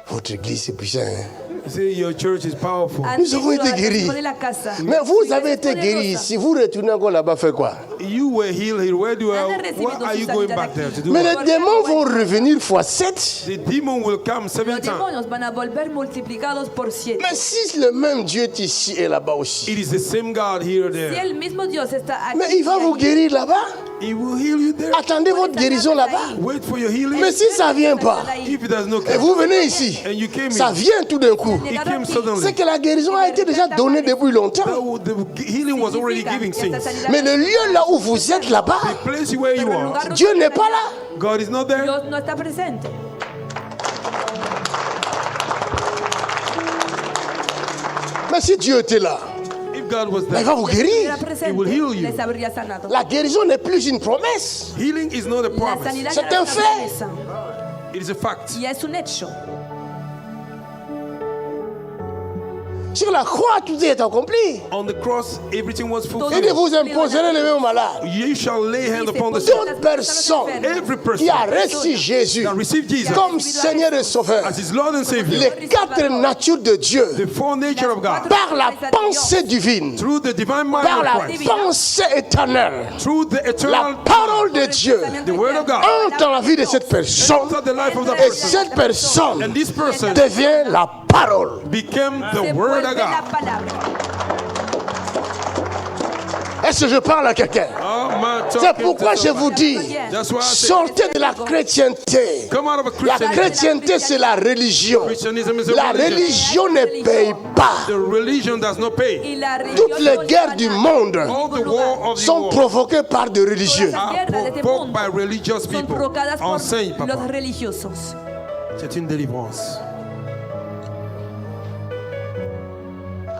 Eh, votre église c'est puissant. Hein? They say your church is powerful. Han Nous avons dicho été al guéris. testigo de la casa. Mais vous "Su avez iglesia été es guéris. poderosa". Si vous retournez encore là-bas, faites quoi? You were healed here. Where Han recibido what are su you going sanidad back aquí. there to do? Mais what? les démons vont revenir fois 7. The demon will come 7 Los times. demonios van a volver multiplicados por 7. Mais si le même Dieu est ici et là-bas aussi, It is the same God here or Si there. el mismo Dios está aquí, mais il va y vous allí, guérir là-bas. He will heal you there. Attendez votre guérison là-bas. Wait for your healing. Mais si ça ne vient pas, If it does not et come, vous venez ici, and you came ça in, vient tout d'un coup. it came C'est suddenly. que la guérison a été déjà donnée depuis longtemps. The healing was already giving Esta since. sanidad Mais le lieu là où vous êtes là-bas, The place where you Pero el are, lugar Dieu donde n'est está pas allá, là. God is not there. Dios no está presente. Mais si Dieu était là, If God was il there, va vous Si estuviera guérir. presente, will heal you. les habría sanado. La guérison n'est plus une promesse. healing is not a La promise. sanidad C'est no es un una fait. promesa, It is a fact. y es un hecho. Sur la croix, tout est accompli. On the cross, everything was Il fulfilled. dit, vous imposerez les mains aux malades. You shall lay hand upon the sick. Toute personne Every qui a person reçu Jésus that received Jesus comme Seigneur et Sauveur, as his Lord and Savior, les 4 natures de Dieu, the full nature of God, par la pensée divine, through the divine mind par la of Christ, pensée éternelle, through the la eternal parole de Dieu the word of God, entre dans la vie de cette personne enter the life of that et person, cette personne and this person devient la parole. became the Se word vuelve of la God. palabra. Est-ce que je parle à quelqu'un? Oh, man, C'est talking pourquoi to je vous dis, That's why I say, sortez de la chrétienté. come out of a La Christianity. chrétienté, c'est la religion. Christianism is a La religion. religion ne paye pas. The religion does not pay. Y la religión Toutes les no guerres lleva du nada. monde All the war of the sont world provoquées par des religieux. are provoked by religious Son people. provocadas por Enseigne, los papa. religiosos. C'est une délivrance.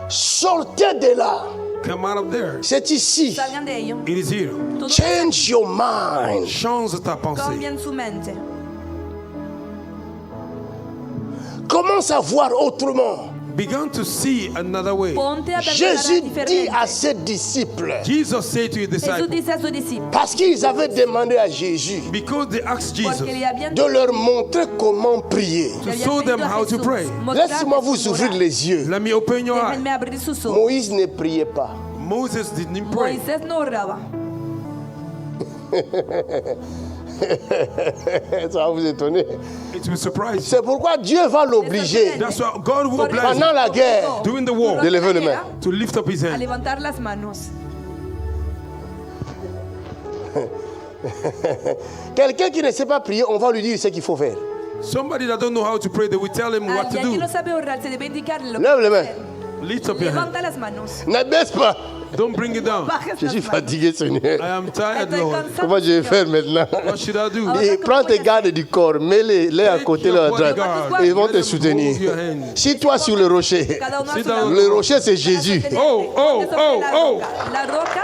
Sortez de là. Come out of there. C'est ici. Salgan de ello. It is here. Todo Change your mind. Change ta pensée. cambien su mente. Commence à voir autrement. Began to see another way. Ponte a Jésus perseverar dit à diferente. ses disciples, Jesus said to his Jesús disciples, dice a sus discípulos, parce qu'ils avaient demandé à Jésus because they asked Jesus porque le habían de leur montrer comment prier. to le habían show them pedido a how to Jesús pray. mostrarles Laissez-moi vous cómo ouvrir orar. les yeux. Let me open your eyes. Déjenme abrir sus ojos. Moïse ne priait pas. Moses didn't pray. Moisés no oraba. Ça va vous étonner. It will surprise you. C'est pourquoi Dieu va l'obliger, That's why God will oblige pendant him la guerre, during the war de lever les mains. to lift up his A hand. levantar las manos. Quelqu'un qui ne sait pas prier, on va lui dire ce qu'il faut faire. Somebody that don't know how to pray, they will tell him what to Alguien que do. no sabe orar, se debe indicarle lo que Lève les debe mains. hacer. Lift up your hand. Levanta las manos. Ne baisse pas. Don't bring it down. Bajes Je las suis manos. fatigué, Seigneur. I am tired, Estoy Lord. cansado, Comment je vais Señor. faire maintenant? What should I do? Ah, Et prends tes gardes du corps, mets-les à Take côté, your là, à droite. bodyguard. Ils vont Let te them soutenir. hold your hand. Si toi sur le rocher, Cada uno a Sit su down. lado. le rocher c'est Jésus. Oh, oh, Sobre oh, la oh. roca. La roca.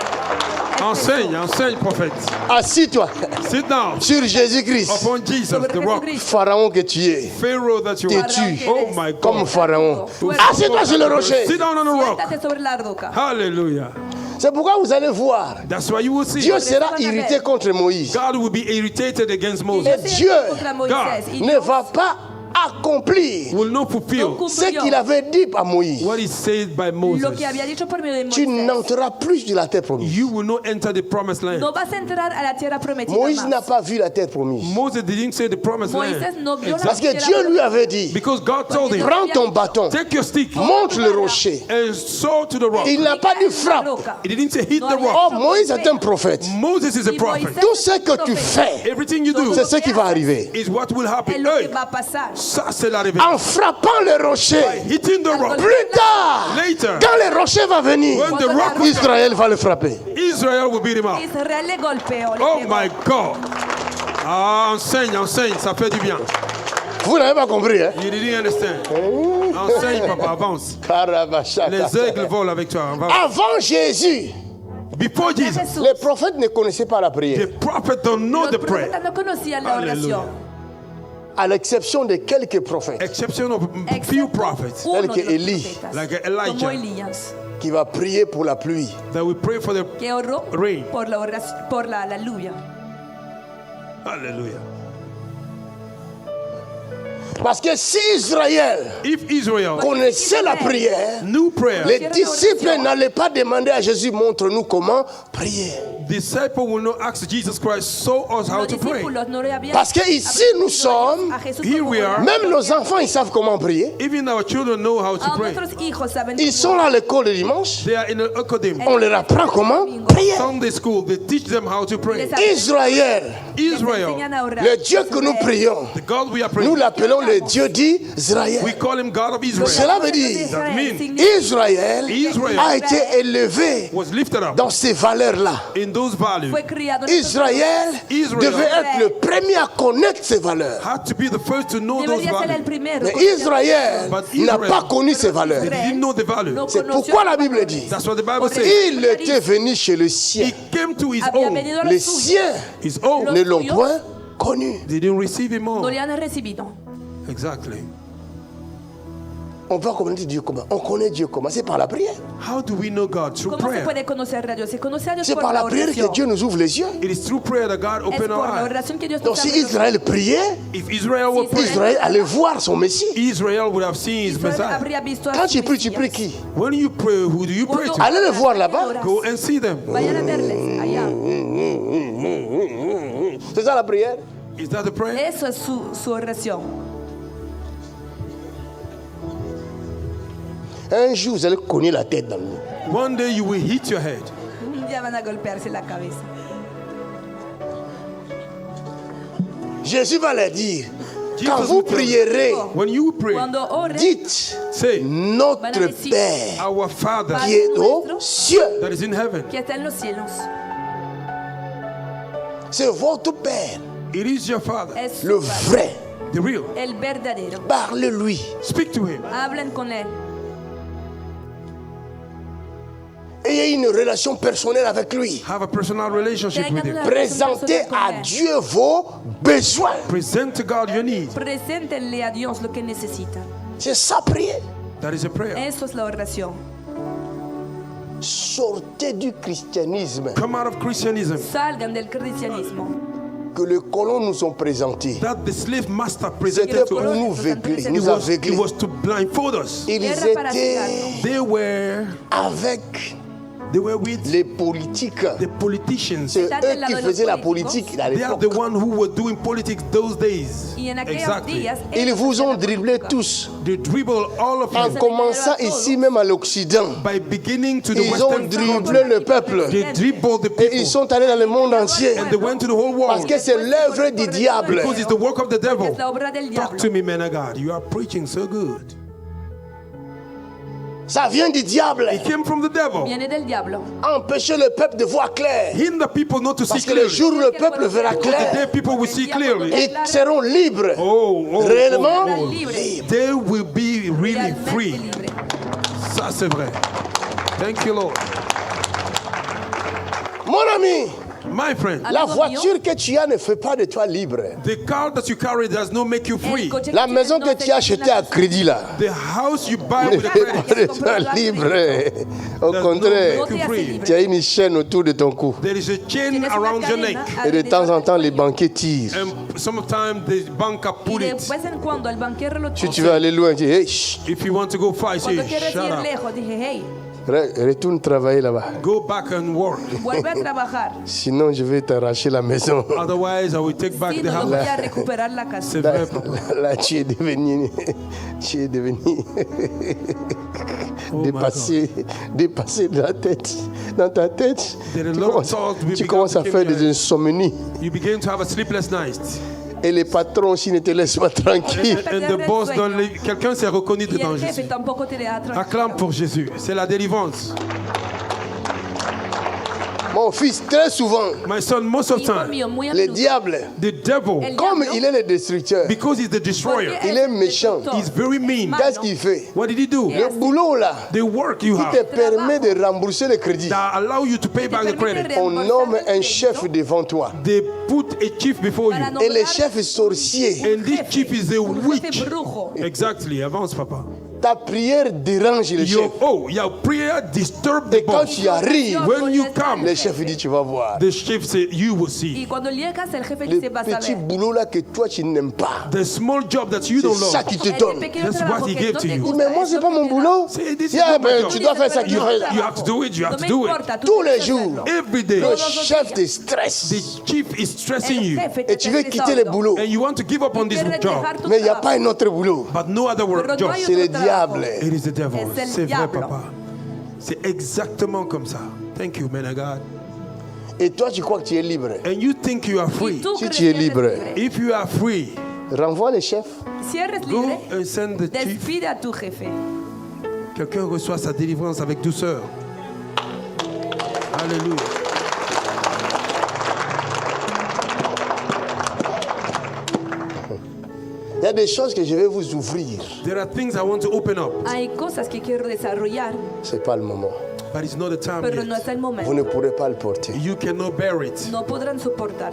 Enseigne, enseigne, prophète. Assis-toi Sit down sur Jésus-Christ. upon Jesus, Sobre the rock. Jesucristo. Pharaon que tu es, Pharaoh that you are. têtu Oh my comme God. Pharaon. Fuerte. Assis-toi sur le rocher. Sit down on the rock. Siéntate sobre la roca. Hallelujah. C'est pourquoi vous allez voir, That's why you will see. Dieu sera irrité contre Moïse. God will be irritated against Y Moses. Dios se Dieu enojó contra Moisés, y Ne Dios va pas accomplir Will not fulfill ce qu'il avait dit à Moïse. what is said by lo Moses. que había dicho por medio de Tu Moisés. n'entreras plus de la terre promise. You will not enter the promised land. No vas a entrar a la tierra prometida Moïse n'a más. pas vu la terre promise. Moses didn't say the promised Moisés land. no vio la Parce que tierra Dieu lui prometida. avait dit, Because God told him, prends ton bâton, take your stick monte le rocher. and sow to the rock. Il n'a pas dit frappe. He didn't say hit the Oh, rock. Moïse est un prophète. Moses is a Y prophet. Moisés Tout ce que tu fais, Everything you do c'est ce qui va arriver. is what will Es happen. lo que Hey, va a pasar. ça c'est la révélation. En frappant le rocher, Hitting the rock. plus tard, Later, quand le rocher va venir, when the rock will Israël va le frapper. Israel will beat him up. Israel le golpeó. Le Oh pegó. my God. Ah, enseigne, enseigne, ça fait du bien. Vous n'avez pas compris, hein? You didn't understand. Enseigne, papa, avance. Karabashaka. Les aigles volent avec toi. Avance. Avant Jésus, Before Jesus, Jesús, les prophètes ne connaissaient pas la the prière, prophet don't know los the prayer. profetas no conocían la Hallelujah. oración. à l'exception de quelques prophètes Exception of few prophets, Uno Tel que de los Elí. profetas, like como Elijah, Elías, qui va prier pour la pluie. that we pray for the que oró rain. por la lluvia. Hallelujah. Parce que si Israël If Israel connaissait la prière, knew prayer, les disciples n'allaient pas demander à Jésus, montre-nous comment prier. disciple will not ask Jesus Christ, show us how Los to pray. discípulos no le habían Parce que ici nous sommes, a Jesús here cómo we are. orar. même nos enfants, ils savent comment prier. Even our children know how to Aún pray. nuestros hijos saben Ils sont là à l'école le dimanche, They are in the academy, on leur apprend comment prier. Sunday school. They teach them how to pray. Israël, Israel, enseñan a orar. le Dieu que nous prions, the God we are nous praying, l'appelons le Dieu d'Israël. we call him God of Israel. Cela veut dire, That means Israël Israel a été élevé was lifted up dans ces valeurs-là. in those values. Fue criado en Israël Israel devait être le premier à connaître ces valeurs. Had to be the first to know those Debería ser el values. primero. Mais Israël But n'a Israel- pas connu ces valeurs. They didn't know the values. No C'est conoció pourquoi la los Bible valores. dit, That's what the Bible says. il était venu chez le sien. He came to his Había own. venido a Les los suyos. siens His own. ne l'ont point connu. They didn't receive him No all. le han recibido. Exactly. On va connaître Dieu comment? On connaît Dieu comment? C'est par la prière. How do we know God? Through ¿Cómo se prayer. puede conocer a Dios? Se conoce a Dios C'est por par la la prière que oración. Dieu nous ouvre les yeux. It is through prayer that God Es opened por our la eyes. oración que Dios Donc nos si abre los Israël priait, If Israel would Si pray, Israël allait voir son Messie. Israel would have seen his Israel Messiah. habría visto a Quand su tu pries Mesías. qui? When you pray, who do you pray Cuando to? Allez le oras, voir là-bas. oras. Go and see them. Vayan a verles allá. C'est ça la prière? Is that the prayer? Eso es su oración. Un jour, vous allez cogner la tête dans le. One day you will hit your head. Un día van a golpearse la cabeza. Jésus va leur dire, Jesus quand vous will tell them, prierez, when you pray, Cuando oren, dites, say, notre Van a decir, Père Our Father qui est aux cieux. that is in heaven. que está en los cielos. C'est votre Père, It is your Father, Es su le Padre, vrai. the real. el verdadero. Parle-lui. Speak to him. Hablen con él. Ayez une relation personnelle avec lui. Have a personal relationship with Tengan him. una Présentez relación à con él. Dieu vos besoins. Present to God your needs. Preséntenle a Dios lo que necesita. C'est ça prier. That is a prayer. Eso es la oración. Sortez du christianisme Come out of Christianism Salgan del cristianismo. que les colons nous ont présenté. that the slave master C'était presented to pour us. nous veugler, It nous was, aveugler. to blindfold us. Ils Era para étaient cegarnos. They were avec They were with les politiques. the politicians. C'est eux qui faisaient la politique à They are the l'époque. ones who were doing politics those days. Y en aquellos Exactly. días, Ils vous ont dribblé tous. They dribble all of En you commençant ici même à l'Occident. by beginning to the Ils ont Western dribblé country. le peuple. They dribble the Et ils people. sont allés dans le monde entier. And they went to the whole Parce world. que c'est l'œuvre du diable. Because it's the work of the devil. es la obra del Talk diablo. to me, man of God. You are preaching so good. Ça vient du diable. It came from the devil. Viene del diablo. Empêcher le peuple de voir clair. Hinder people not to see Parce que le clearly. jour où le peuple verra Because the day clair, people will see clearly. ils seront libres. Réellement libres. They will be really Realmente free. libre. Ça, c'est vrai. Thank you, Lord. Mon ami, My friend, la Amigo voiture que tu as ne fait pas de toi libre. the car that you carry does not make you El free. coche La que maison tienes que no tu as te achetée à crédit là The house you buy ne with a fait credit pas de toi libre. Au does contraire, not make you free. tu as une chaîne autour de ton cou. There is a chain Tienes una around your cadena neck. Et de temps en temps, les banquiers tirent. And sometimes the banker Y put de it. vez en cuando el banquero lo Si toma. tu veux aller loin, tu dis, hey, chut, If you want to go far, say, Cuando quieres shut ir up. lejos, dije, hey, retourne travailler là-bas. Go back and work. vuelve a trabajar. Sinon, je vais t'arracher la maison. Otherwise, I will take back Si the no, house. voy a recuperar la casa. C'est Là, vrai, papa. là, tu es devenu Oh my dépassé de la tête. Dans ta tête, There are a tu lot of commences, thoughts we tu began commences to à came faire here. des insomnies. You begin to have a sleepless night. Et les patrons aussi ne te laissent pas tranquille. And the boss, quelqu'un s'est reconnu Y dedans el jefe Jésus. tampoco te deja tranquilo. Acclame pour Jésus. C'est la délivrance. Mon fils, très souvent, My son, most of the Hijo time, mío, muy a le menudo, diable, the devil, el comme diablo, il est le destructeur, because he's the destroyer, porque il est méchant. destructor, he's very mean. qu'est-ce qu'il fait? What did he do? Le boulot là, The work you qui te have permet de rembourser le crédit. that allow you to pay back the credit. On nomme un chef devant toi. They put a chief before para you. Et le nombrar chef est sorcier. And this chief is a un witch. jefe brujo. Exactly. Avance, papa. Ta prière dérange le chef. Your prayer disturb the Et quand boss. tu arrives, When you come, le chef dit tu vas voir. the chief say, you will Y see. cuando llegas, el jefe Le dice, vas a petit ver. boulot là que toi tu n'aimes pas. The small job that you don't C'est ça love. qui te El donne. pequeño That's trabajo what he que gave no to te you. gusta, Mais moi eso c'est pas no mon te da. boulot. Say, this is Yeah, not my ben, job. tu dois faire ça. You have to do it. You have No to me do it. importa, tú Tous tienes les que jours. hacerlo. Every day. Le chef te stresse. The chief is stressing El you. jefe te Et tu veux está quitter le estresando. boulot. And you want to give up on this Quieres job. dejar tu Mais il n'y a trabajo. pas un autre boulot. But no other Pero no job. hay C'est otro le trabajo. diable. It is the devil. Es el C'est vrai, diablo. papa. C'est exactement comme ça. Thank you, man of God. Et toi tu crois que tu es libre. And you think you are Y free. tú Si crees tu es que eres libre. If you are free, Renvoie le chef. Si eres go libre, and send the chief. despide a tu jefe. Quelqu'un reçoit sa délivrance avec douceur. Alléluia. Il y a des choses que je vais vous ouvrir. There are things I want to open up, Hay cosas que quiero desarrollar, C'est pas le moment. but it's not the time pero no yet. es el Vous momento. ne pourrez pas le porter. You cannot bear it. No podrán soportar.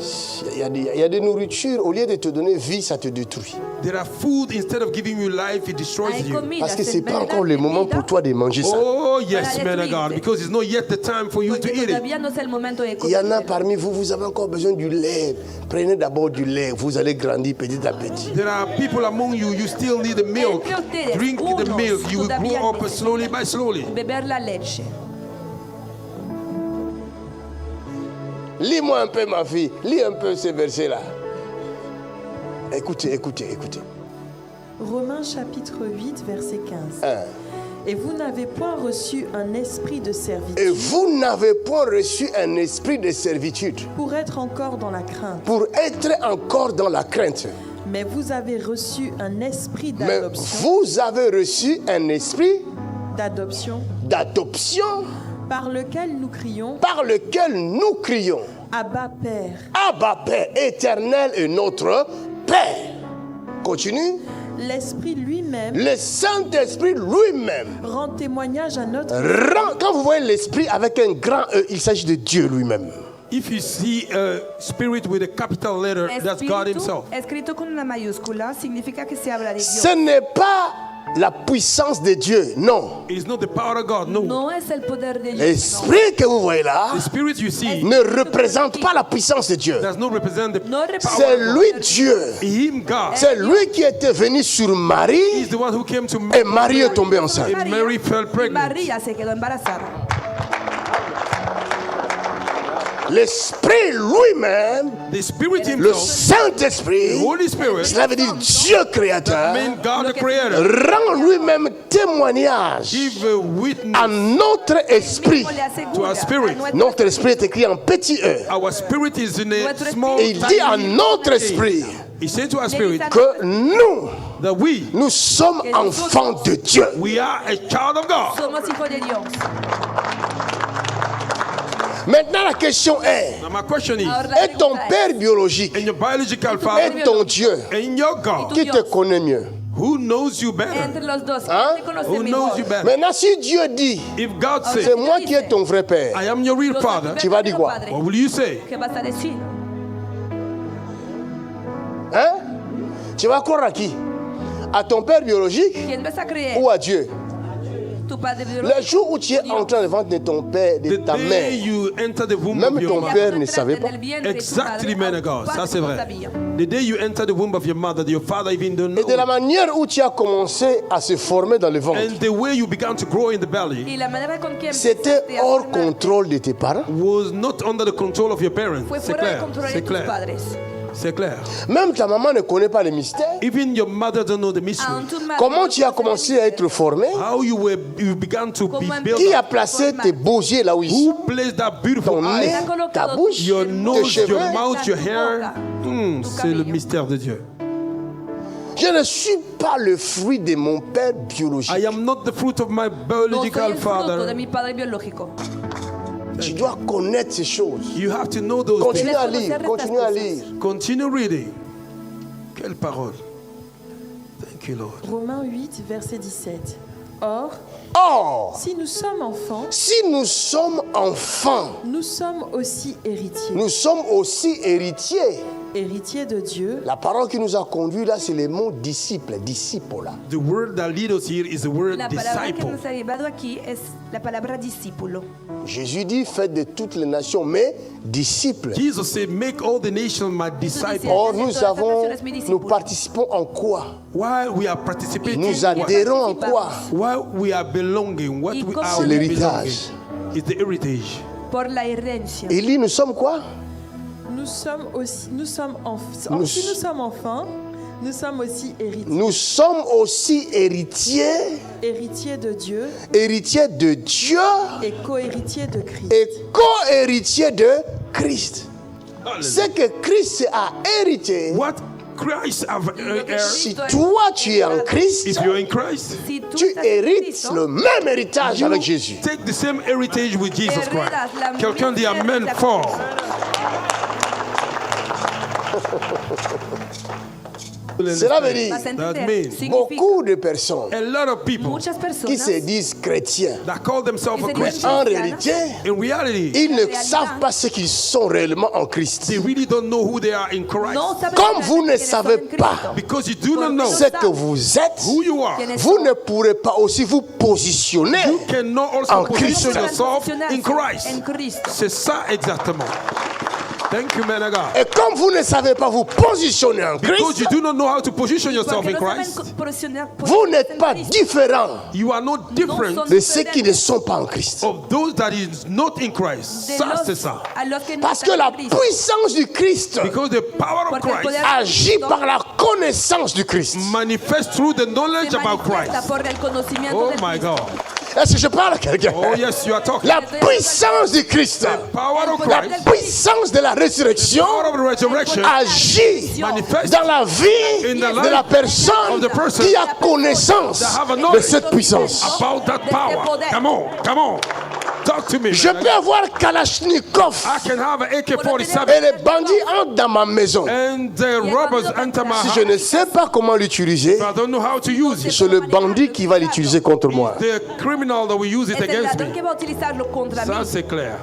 Il y a des nourritures, au lieu de te donner vie, ça te détruit. There are food, instead of giving you life, it destroys Hay you. comidas, Parce que en c'est pas verdad, encore le moment vida, pour toi de manger ça. Oh, yes, Para man of God, destruirte. because it's not yet the time for you to porque eat it. todavía no es el momento de Il y en a comer. parmi vous, vous avez encore besoin du lait. Prenez d'abord du lait, vous allez grandir petit à petit. There are people among you, you still need the milk. Entre ustedes, Drink the unos milk. You will todavía grow up necesitan slowly by slowly. Beber la leche. Lis-moi un peu, ma fille. Lis un peu ces versets-là. Écoutez. Romains chapitre 8, verset 15. 1. Et vous n'avez point reçu un esprit de Et servitude vous n'avez point reçu un esprit de servitude pour être encore dans la crainte, pour être encore dans la crainte. mais vous avez reçu un esprit Mais d'adoption, vous avez reçu un esprit d'adoption, d'adoption par lequel nous crions par lequel nous crions Abba Père. Abba Père, éternel est notre Père. Continue. L'Esprit lui-même Le Saint-Esprit lui-même rend témoignage à notre Quand vous voyez l'Esprit avec un grand E, il s'agit de Dieu lui-même. If you see a spirit with a capital letter, that's God Espíritu, Himself. escrito con una mayúscula, significa que se habla de Dios. Ce n'est pas la puissance de Dieu, non. It's not the power of God, no. No es el poder de Dios. L'Esprit que vous voyez là The spirit you see ne représente pas la puissance de Dieu. does not represent the No representa C'est el lui poder. Dieu. Him, God. C'est lui qui était venu sur Marie He's the one who came to et Marie est tombée enceinte. And Mary fell Y pregnant. María se quedó embarazada. l'Esprit lui-même, the Spirit le Himself, Saint-Esprit, the Holy Spirit, cela veut dire Dieu créateur, mean God the Creator, rend lui-même témoignage give a witness à notre esprit. to our spirit. Notre esprit est écrit en petit e. Our spirit is in a small. Et il dit à notre esprit He said to our spirit que that nous sommes enfants de Dieu. we are a child of God. Somos hijos de Dios. Maintenant la question est, Now my question is, Ahora la est ton pregunta père biologique, in your biological father est ton Dieu, and your God, qui te connaît mieux? who knows you es better? entre los dos. Hein? ¿Quién te conoce Who knows mejor? you better? Maintenant si Dieu dit, If God c'est says, moi qui est ton vrai père, I am your real Los father, Tu vas dire quoi? padre. what will you say? ¿Qué vas a decir? hein? Tu vas croire à qui? À ton père biologique ¿Quién vas a creer? ou à Dieu? Tu padre biológico. Le jour où tu es entré dans le ventre de ton père, de The ta day mère, you enter the womb même of your ton mother, père ne savait pas. exactly, man of God, ça c'est vrai. The day you enter the womb of your mother, your father even don't Et de la know. manière où tu as commencé à se former dans le ventre, And the way you began to grow in the belly Y la manera con que c'était empezaste a hors formarte contrôle de tes parents. was not under the control of your parents. fue C'est fuera de clair, control de c'est tus clair, padres. c'est clair. Même ta maman ne connaît pas les mystères. Even your mother don't know the mystery. Aún tus madres Comment no tu as conocen commencé el à être formé? How you began to be Comment built Qui a up. placé tes beaux yeux là où ils sont? Who placed that beautiful Ton nez, eye? ta bouche, Your tes nose, your cheveux. mouth, your hair. Tu C'est le cabello. mystère de Dieu. Je ne suis pas le fruit de mon père biologique. I am not the fruit of my No soy biological el fruto de father. mi padre biológico. Tu dois connaître ces choses. You have to know those Continue things. à lire, continue à lire. Continue reading. Quelle parole. Thank you, Lord. Romains 8, verset 17. Or, Or, si nous sommes enfants, si nous sommes enfants, nous sommes aussi héritiers. nous sommes aussi héritiers. Héritiers de Dieu, La parole qui nous a conduits là, c'est le mot disciple, disciple. The word that leads us here is the word La palabra que disciple. nos ha llevado aquí es la palabra discípulo. Jésus dit, faites de toutes les nations mes disciples. Jesus said, make all the nations my disciples. Or, nous participons en quoi? Why we are participating? Nous adhérons en quoi? Why we are belonging? What Y we como are C'est belonging? l'héritage. Is the heritage. Por la herencia. Il dit, nous sommes quoi? nous sommes aussi, Nous- si nous sommes enfants, nous sommes aussi héritiers. Nous sommes aussi héritiers, Héritiers de Dieu héritiers de Dieu et co-héritiers de Christ. et co-héritiers de Christ. Ce que Christ a hérité, What Christ have si heired, toi tu es en Christ, if you're in Christ, Si tú tu estás en hérites Cristo, le même héritage avec Jésus. take the same heritage with Jesus Christ. Heredas la Quelqu'un dit misma Amen herencia fort. Cela veut dire vas a That entender. means Significa beaucoup de personnes a lot of people muchas qui personas se disent chrétiens. that call themselves a Is it Christian, En réalité, in reality, ils ne savent pas ce qu'ils sont réellement en Christ. they really don't know who they are in Christ. no saben Comme vous ne quiénes son savez en Cristo. pas Because you do not know ce que vous êtes, who you are. Quiénes vous son. ne pourrez pas aussi vous positionner. You cannot also En position Christ. yourself in En Christ. Cristo. C'est ça exactement. Thank you, man of God. Et comme vous ne savez pas vous positionner en Because Christ, you do not know how to position yourself Porque in no saben Christ, posicionar vous n'êtes pas en Cristo. différent you are not different de ceux qui ne sont pas en Christ. of those that is not in Christ. De Ça, los- c'est ça. a los que no Parce que están la en Cristo. puissance du Christ Because the power of Porque el Christ poder agit par la connaissance du Christ. manifests through the knowledge se about manifiesta Christ. por el conocimiento Oh del my Cristo. God. Est-ce que je parle à quelqu'un? Oh yes, you are talking. La puissance du Christ, Power of la Christ, puissance de la résurrection power of the resurrection, agit manifeste dans la vie in the de life la personne of the person qui a connaissance that have a de knowledge cette puissance. about that power. Come on, come on. Talk to me. Je man. peux avoir Kalachnikov I can have an et AK-47 les bandits entrent dans ma maison. and the robbers enter my Si je ne house. sais pas comment l'utiliser, I don't know how to use it. c'est le bandit qui va l'utiliser contre moi. The criminal that will use it Es el against ladrón que me. va a utilizarlo contra mí. Ça, c'est clair.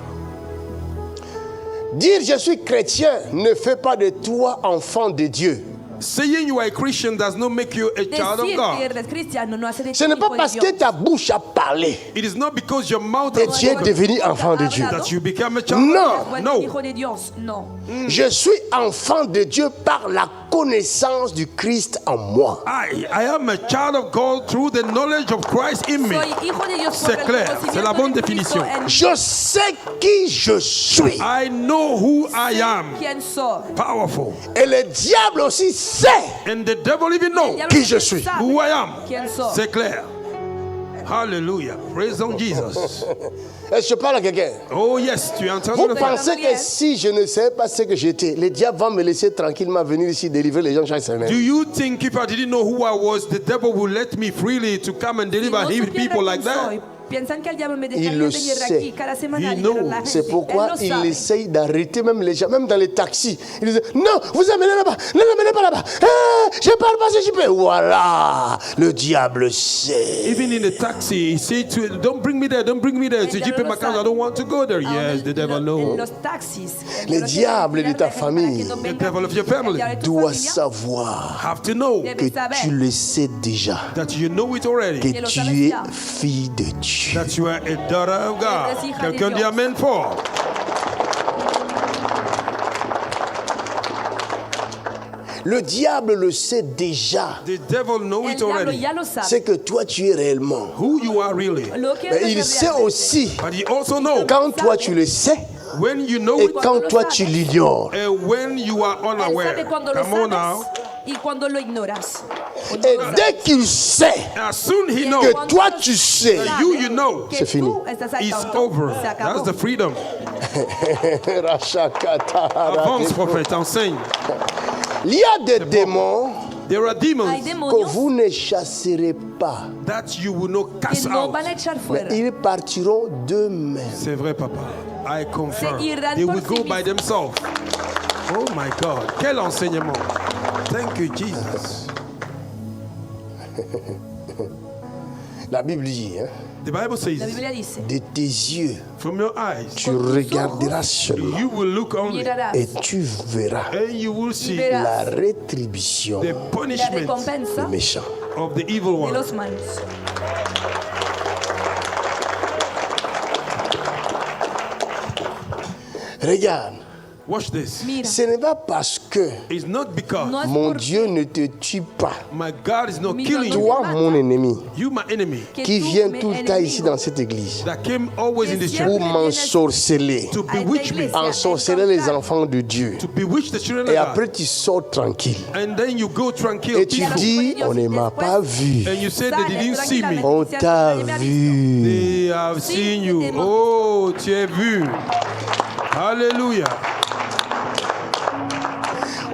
Dire je suis chrétien ne fait pas de toi enfant de Dieu. Saying you are a Christian does not make you a child of Decir que God. eres cristiano no hace de ti Ce n'est pas hijo de parce Dios. que ta bouche a parlé It is not because your mouth que has tu es spoken devenu enfant de Dieu. that you become a child Non. of God. Bueno, No. hijo de Dios, no. Je suis enfant de Dieu par la connaissance du Christ en moi. I am a child of God through the knowledge of Christ in me. Soy hijo de Dios por C'est el clair, c'est la bonne conocimiento de Cristo définition. en Je sais qui je suis. I know who I am. quién soy. Powerful. Et le diable aussi sait And the devil even know Diablo qui je también suis. sabe who I am. quién soy. C'est clair. Hallelujah. Praise on Jesus. Est-ce que je parle à quelqu'un? Oh yes, tu entends Vous le pensez que si je ne savais pas ce que j'étais, le diable va me laisser tranquillement venir ici délivrer les gens chaque Do semaine? you think if I didn't know who I was, the devil would let me freely to come and Si deliver no his supiera people quién like that? soy, piensan que el diablo me Il dejaría le venir sait. aquí cada semana a He liberar knows. la gente. C'est pourquoi Él lo il sabe. essaye d'arrêter même les gens, même dans les taxis. Il dit non, vous amenez là-bas, ne l'amenez pas là-bas. Je parle pas si je peux. Voilà, le diable sait. Even in the taxi, he said to it, don't bring me there, don't bring me there. El To diablo GP lo Macau, sabe. I don't want to go there. Ahora Yes, the devil en knows. los taxis, el Le diablo diable quiere de ta cuidar para que famille. no venga. The devil of your family El diablo de tu Doit familia savoir have to know debe que saber tu le sais déjà, that you know it already, que lo tu sabes es ya. fille de Dieu. that you are a daughter of God. Eres hija de Quelqu'un dit Dios. amen fort. Le diable le sait déjà. The devil know El it diablo already. ya lo sabe. C'est que toi tu es réellement. Who you are really. Lo que Mais eres il sait realmente. aussi But he also know quand toi tu le sais when you know et it quand toi tu l'ignores. and when you are Él unaware. sabe cuando lo Come on now. sabes y cuando lo ignoras. Et dès qu'il sait As soon he knows que toi tu sais, that you know, Que C'est fini. tú estás al it's tanto. over. Se acabó. That's the freedom. Rachakata. Avance, prophète, enseigne. Il y a des démons There are Hay demons que demonios vous ne chasserez pas. that you will not que cast no out. van a echar Mais fuera. ils partiront d'eux-mêmes. C'est vrai, papa. I confirm. Se irán They por will sí go by mismos. themselves. Oh my God. Quel enseignement. Thank you, Jesus. La Bible dit, hein, The Bible La says, Biblia dice, de tes yeux, from your eyes, tu regarderas seulement you will look only mirarás et tu verras and you will see verás la rétribution the la punishment recompensa des méchants. of the evil de one. los malos. Regarde, Watch this. Mira, ce n'est pas parce que It's not because no es mon porque Dieu ne te tue pas, my God is not Mi killing Dios you. toi mon ennemi, You, my enemy, que qui tú, viens mi tout le temps ici enemigo, dans cette église that came always in this Que church pour m'ensorceler, to bewitch me, ensorceler les enfants de Dieu. to bewitch the children of Et God. après tu sors tranquille. And then you go tranquil, Et tu peaceful. dis, on ne m'a pas vu. And you say they didn't see me. On t'a vu. They have seen you. Oh, tu es vu. Hallelujah.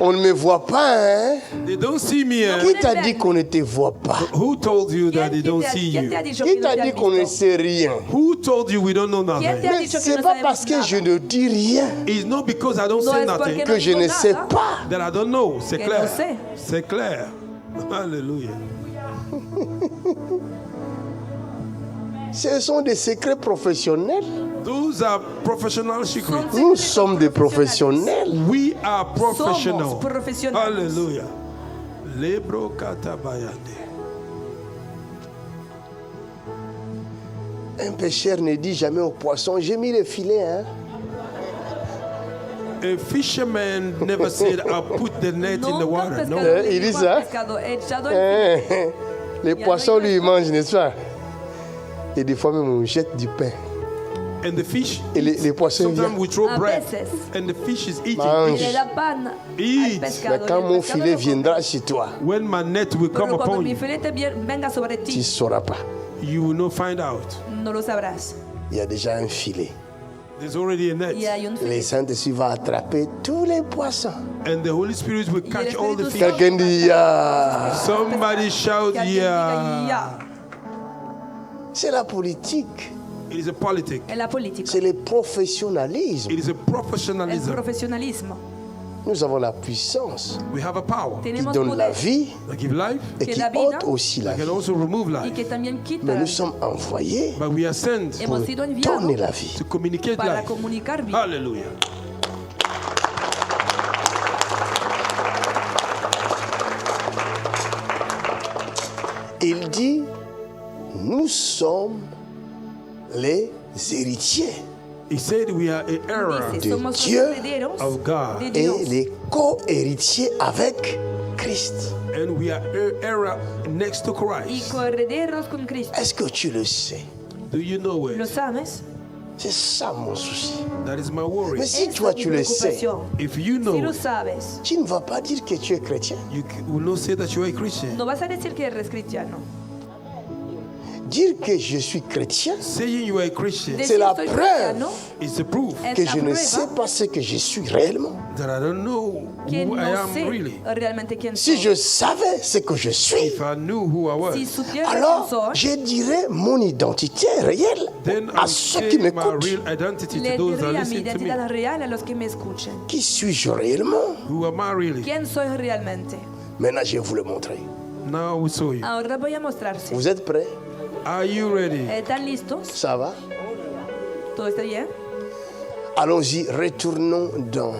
On ne me voit pas, hein? They don't see me. Eh? Qui t'a dit qu'on ne te voit pas? Who told you that they don't see ¿Quién you? te ha dicho Qui que no t'a te dit han qu'on ne visto? sait rien? Who told you we don't know ¿Quién te nothing? ha Mais dicho que c'est no pas sabemos parce que nada? je ne dis rien It's not because I don't No say es nothing porque que je ne sais nada. pas. that I don't know. C'est Que clair. no sé. C'est clair. Hallelujah. Ce sont des secrets professionnels. Those are professional secrets. Son Nous sommes des professionnels. We are professional. Somos profesionales. Hallelujah. Lebro katabayande. Un pêcheur ne dit jamais au poisson, j'ai mis le filet, hein? A fisherman never said, I'll put the net in the Nunca un water. No. pescador le il dijo dit ça? al pescador, echado el Hein? Les poissons lui mangent, n'est-ce pas? Et des fois même on jette du pain. And the fish, Et les poissons sometimes viennent. we throw A bread veces. and the fish is eating. Mange. y le da pan Eat. al Mais pescado. quand y el mon pescado filet lo come. viendra chez toi, When my net will come Pero cuando upon mi you, filete venga sobre tu ne ti, sauras pas. you will not find out. no lo sabrás. Il y a déjà un filet. There's already a net. Y hay un Le filete. Saint-Esprit va attraper tous les poissons. And the Holy Spirit will Y el catch all the Espíritu fish. Santo Quelqu'un dit, ah, Somebody shout, que alguien yeah. diga, ya. c'est la politique, It is a politic. En la política. c'est le professionnalisme. It is a El professionalism. profesionalismo. Nous avons la puissance We have a power qui Tenemos donne la poder vie that give life, et Que qui la vida ôte aussi la that can vie. also remove y life. que también quita Mais la nous vida. sommes envoyés But we are sent pour Hemos sido donner enviados la vie. to communicate para life. comunicar vida. Hallelujah. Il dit, nous sommes les héritiers. He said we are an heir Dice, somos los Dieu herederos of God, de et Dios les co-héritiers avec Christ. and we are an heir next to y Christ. coherederos con Cristo. Est-ce que tu le sais? Do you know ¿Lo it? sabes? C'est ça mon souci. That is my Mais worry. si Esa toi es mi tu le sais, preocupación. If you Si know lo it, sabes, tu ne vas pas dire que tu es chrétien. you will not say that you are a Christian. no vas a decir que eres cristiano. Dire que je suis chrétien, Saying you are a Christian c'est Decir la soy preuve cristiano is the proof es que la je ne prueba sais pas ce que je suis réellement. that I don't know que who I no am sé really. realmente quién Si soy. je savais ce que je suis, If I knew who I Si was, supiera alors quién soy, je dirais mon identité réelle then I à would ceux qui say my m'écoutent. real identity le to those that diría mi listen to me. identidad real a los que me escuchen. Qui suis-je réellement? Who am I really? ¿Quién soy realmente? Maintenant, je vais vous le montrer. Now we saw you. Ahora voy a mostrarse. Vous êtes prêts? Are you ready? ¿Están listos? Ça va? ¿Todo está bien? Allons-y, retournons dans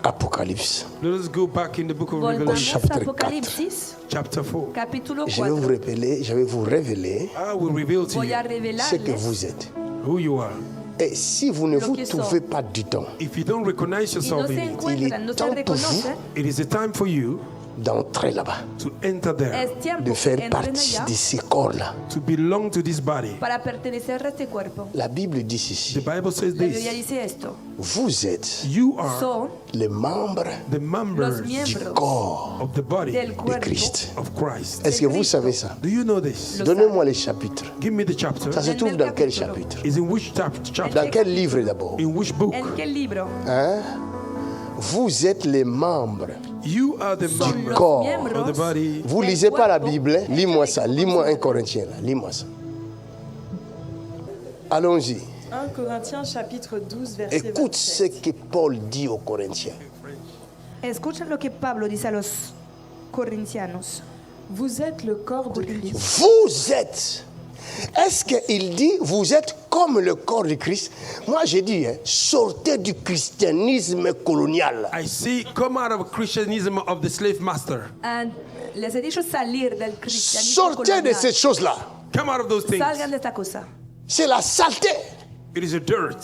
Apocalypse. Let us go back in the book of Volvamos Revelation, a chapitre Apocalipsis, chapter 4. capítulo Je vais vous 4. révéler, je vais vous révéler I will reveal to Voy a you ce revelarles que vous êtes. who you are. Et si vous ne Lo vous que trouvez soy. pas dedans, If you don't recognize y no yourself se in it, encuentran, no se temps pour vous reconocen, it is a time for you d'entrer là-bas, to enter there, es tiempo de que faire entren partie allá de ce corps-là. to belong to this body. para pertenecer a este cuerpo. La Bible dit The ceci, Bible says La Biblia this. dice esto. vous êtes You are Son les membres the los members du miembros corps of the body del de cuerpo Christ. of Christ. Est-ce que vous Cristo. savez ça? Do you know this? Lo Donnez-moi les chapitres. Give me the chapter. Ça se En trouve el dans quel capítulo. chapitre? Is in which chapter? Dans quel livre d'abord? In which book? ¿En qué libro? Hein? Vous êtes les membres You are the Son members los corps. of the miembros. body. Vous El lisez pas la cuerpo. Bible, hein? Lis-moi ça, lis-moi 1 Corinthien là, lis-moi ça. Allons-y. 1 Corinthiens chapitre 12 verset Écoute ce 27. que Paul dit aux Corinthiens. Escuchen lo que Pablo dice a los corintianos. Vous êtes le corps de Christ. Vous êtes. Est-ce qu'il dit vous êtes comme le corps de Christ? Moi j'ai dit, hein, sortez du christianisme colonial. I see, come out of Christianism of the slave master. Ah, les he dicho salir del cristianismo Sortez de colonial. ces choses-là. Come out of those things. Salgan de esta cosa. C'est la saleté, It is a dirt.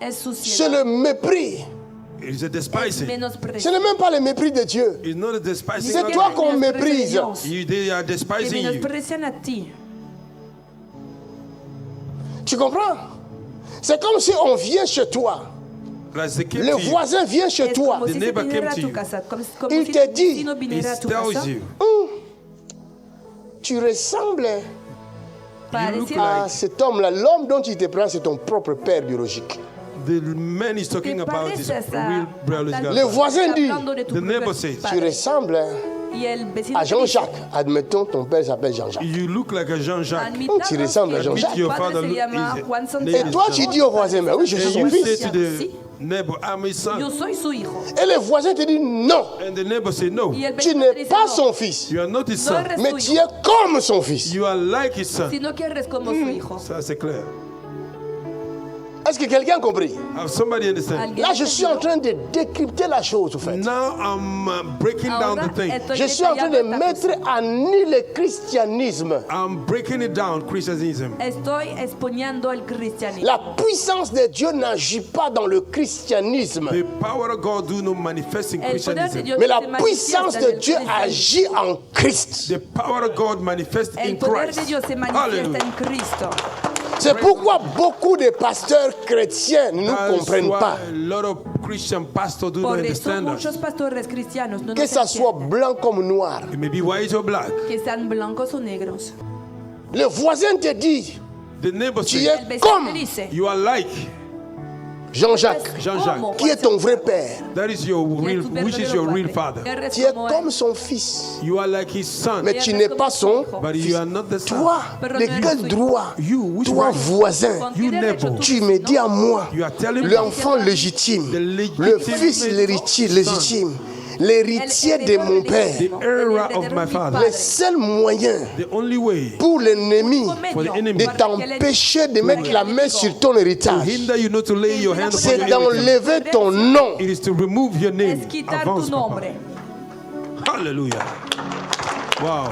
Es c'est suciedad. le mépris. It is a Es despising. Ce menosprecio. n'est même pas le mépris de Dieu. It's not a despising. C'est of toi God. qu'on méprise. They are Te despising you. menosprecian a ti. Tu comprends? C'est comme si on vient chez toi. Like they came Le to you. voisin vient chez Es toi. como The si se neighbor viniera came a to tu you. casa. Como Il si te tu dit, vecino He viniera a tu casa. tells you. Tu ressembles Pareciera à cet homme-là. L'homme dont tu te prends, c'est ton propre père biologique. The man is talking te about his pareces real a... biological Le father. voisin dit, Hablando de tu The propio neighbor says, tu padre. ressembles Y el vecino à te dice, Jean-Jacques. Admettons, ton père s'appelle Jean-Jacques. You look like a Jean-Jacques. admitamos Tu ressembles à que Jean-Jacques. tu Your padre father se look- llama is- Juan name Santiago. Et toi, tu dis au voisin, mais oui, je suis And son you say fils. to the Sí. neighbor, I'm his Yo son. soy su hijo. Et le voisin te dit, non, And the neighbor say, no, Y el tu vecino te n'es dice, pas no, son fils, you are not his no son. eres mais su tu hijo, es comme son fils. You are like his son. sino que eres como su hijo. Ça, c'est clair. Est-ce que quelqu'un a compris? Have somebody understand? Alguien Là, je suis en entendió? train de décrypter la chose, au fait. Now I'm breaking down Ahora the thing. estoy Je suis en train de detallando esta mettre à nu le christianisme. I'm breaking it down, Christianism. cosa. Estoy exponiendo el cristianismo. La puissance de Dieu n'agit pas dans le christianisme. The power of God do not manifest in El poder de Christianism. Dios Mais la se manifiesta puissance en de el Dieu cristianismo. agit en Christ. The power of God manifests El in poder de Christ. Dios se manifiesta Hallelujah. en Cristo. C'est pourquoi beaucoup de pasteurs chrétiens ne nous That's comprennent why pas. a lot of Christian pastors do not Por eso understand us. muchos pastores cristianos no Que nos ça soit entienden, blanc comme noir. It may be white or black. que sean blancos o negros. Le voisin te dit, The neighbor tu says, es El vecino comme te dice, you are like Jean-Jacques, Jean-Jacques. como qui est ton vrai père. That is your que real, tu which is verdadero your real padre. father. Eres Tu es como comme él. son fils. You are like his son, Mais tu n'es pas son but fils. you are not the son. Toi, Pero no de eres quel su hijo. droit? You, which Toi, right? voisin, ¿Con You qué derecho neighbor. tú tu me dices, dis no? à moi, You are telling me l'enfant légitime, The le fils legitimate légitime, l'héritier de mon père. The era of my father. Le seul moyen the only way pour l'ennemi for the enemy de t'empêcher de mettre la main sur ton héritage, hinder you not to lay your hand upon c'est your inheritance. d'enlever ton nom. It is to remove your name. Es quitar Avance, tu Papa. nombre. Hallelujah. Wow.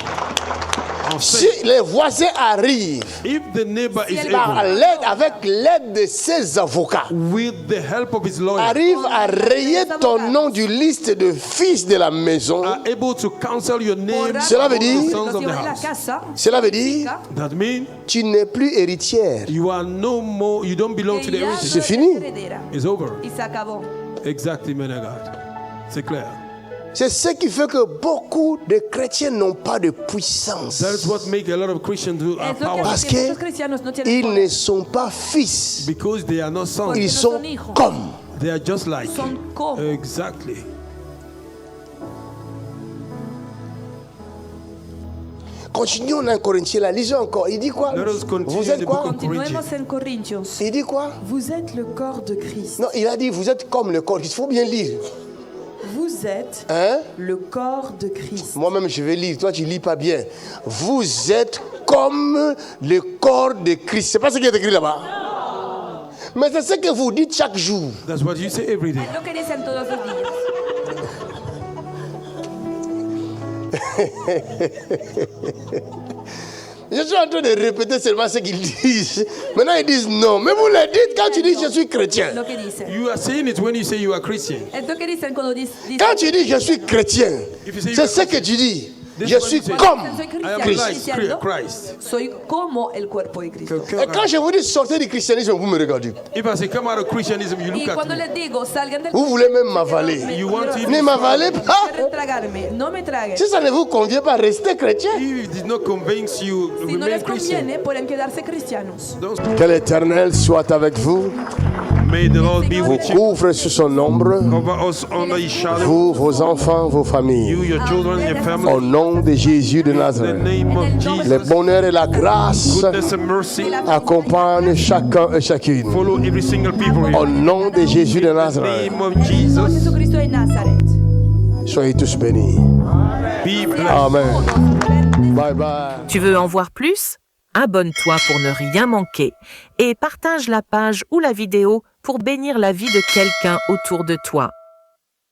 Si les voisins arrivent If the neighbor is par able, avec l'aide de ses avocats, with the help of his lawyer, arrive à rayer ton nom du liste de fils de la maison, are able to cancel your name, Cela veut dire- the sons of the house. cela veut dire That means tu n'es plus héritière. you are no more, you don't belong to the heritage. C'est fini. It's over. Y se acabó. Exactly, man of God. C'est clair. C'est ce qui fait que beaucoup de chrétiens n'ont pas de puissance. That is what makes a lot of Christians who are Es lo que powerless. Parce hace que que muchos cristianos no tienen Ils poder. ne sont pas fils. Because they are not sons. Ils no sont son hijos. comme. They are just like. Son como. Exactly. Continuons dans Corinthiens là. Lisons encore. Il dit quoi? Let us continue Vous êtes the quoi? book of Continuemos en Corintios. Il dit quoi? Vous êtes le corps de Christ. Non, il a dit vous êtes comme le corps. Il faut bien lire. Vous êtes Hein? le corps de Christ. Moi-même, je vais lire. Toi, tu lis pas bien. Vous êtes comme le corps de Christ. C'est pas ce qui est écrit là-bas. Mais c'est ce que vous dites chaque jour. That's what you say every day. Es lo que dicen todos los días. Je suis en train de répéter seulement ce qu'ils disent. Maintenant, ils disent non. Mais vous le dites quand tu dis je suis chrétien. Lo que dicen. You are saying it when you say you are Christian. Es lo que dicen cuando dicen. Quand tu dis je suis chrétien, c'est ce que tu dis. Je suis comme Soy I am cristiano, like diciendo, Christ. soy como el cuerpo de Cristo. Et quand je vous dis sortez du christianisme, vous me regardez. If I say come out of Christianism, you Y look at cuando me. les digo salgan del Vous voulez même m'avaler. You want to Ne m'avalez pas. quieren tragarme, no me traguen. Si ça ne vous convient pas, restez chrétien. If it did not convince you, Si no remain les Christian. conviene, pueden quedarse cristianos. Don't- Que l'Éternel soit avec vous, May the Lord be vous with you. couvre sous son ombre, Cover us under His shadow. vous, vos enfants, vos You, familles. your children, your Au family. nom de Jésus de In the Nazareth, name of le Jesus. bonheur et la grâce Goodness and mercy accompagnent chacun et chacune. follow every single people Au here. nom de Jésus de In the Nazareth, name of No, Jesus. Jesucristo de Nazaret. soyez tous bénis. Be blessed. Amen. Bye bye. Tu veux en voir plus? Abonne-toi pour ne rien manquer et partage la page ou la vidéo pour bénir la vie de quelqu'un autour de toi.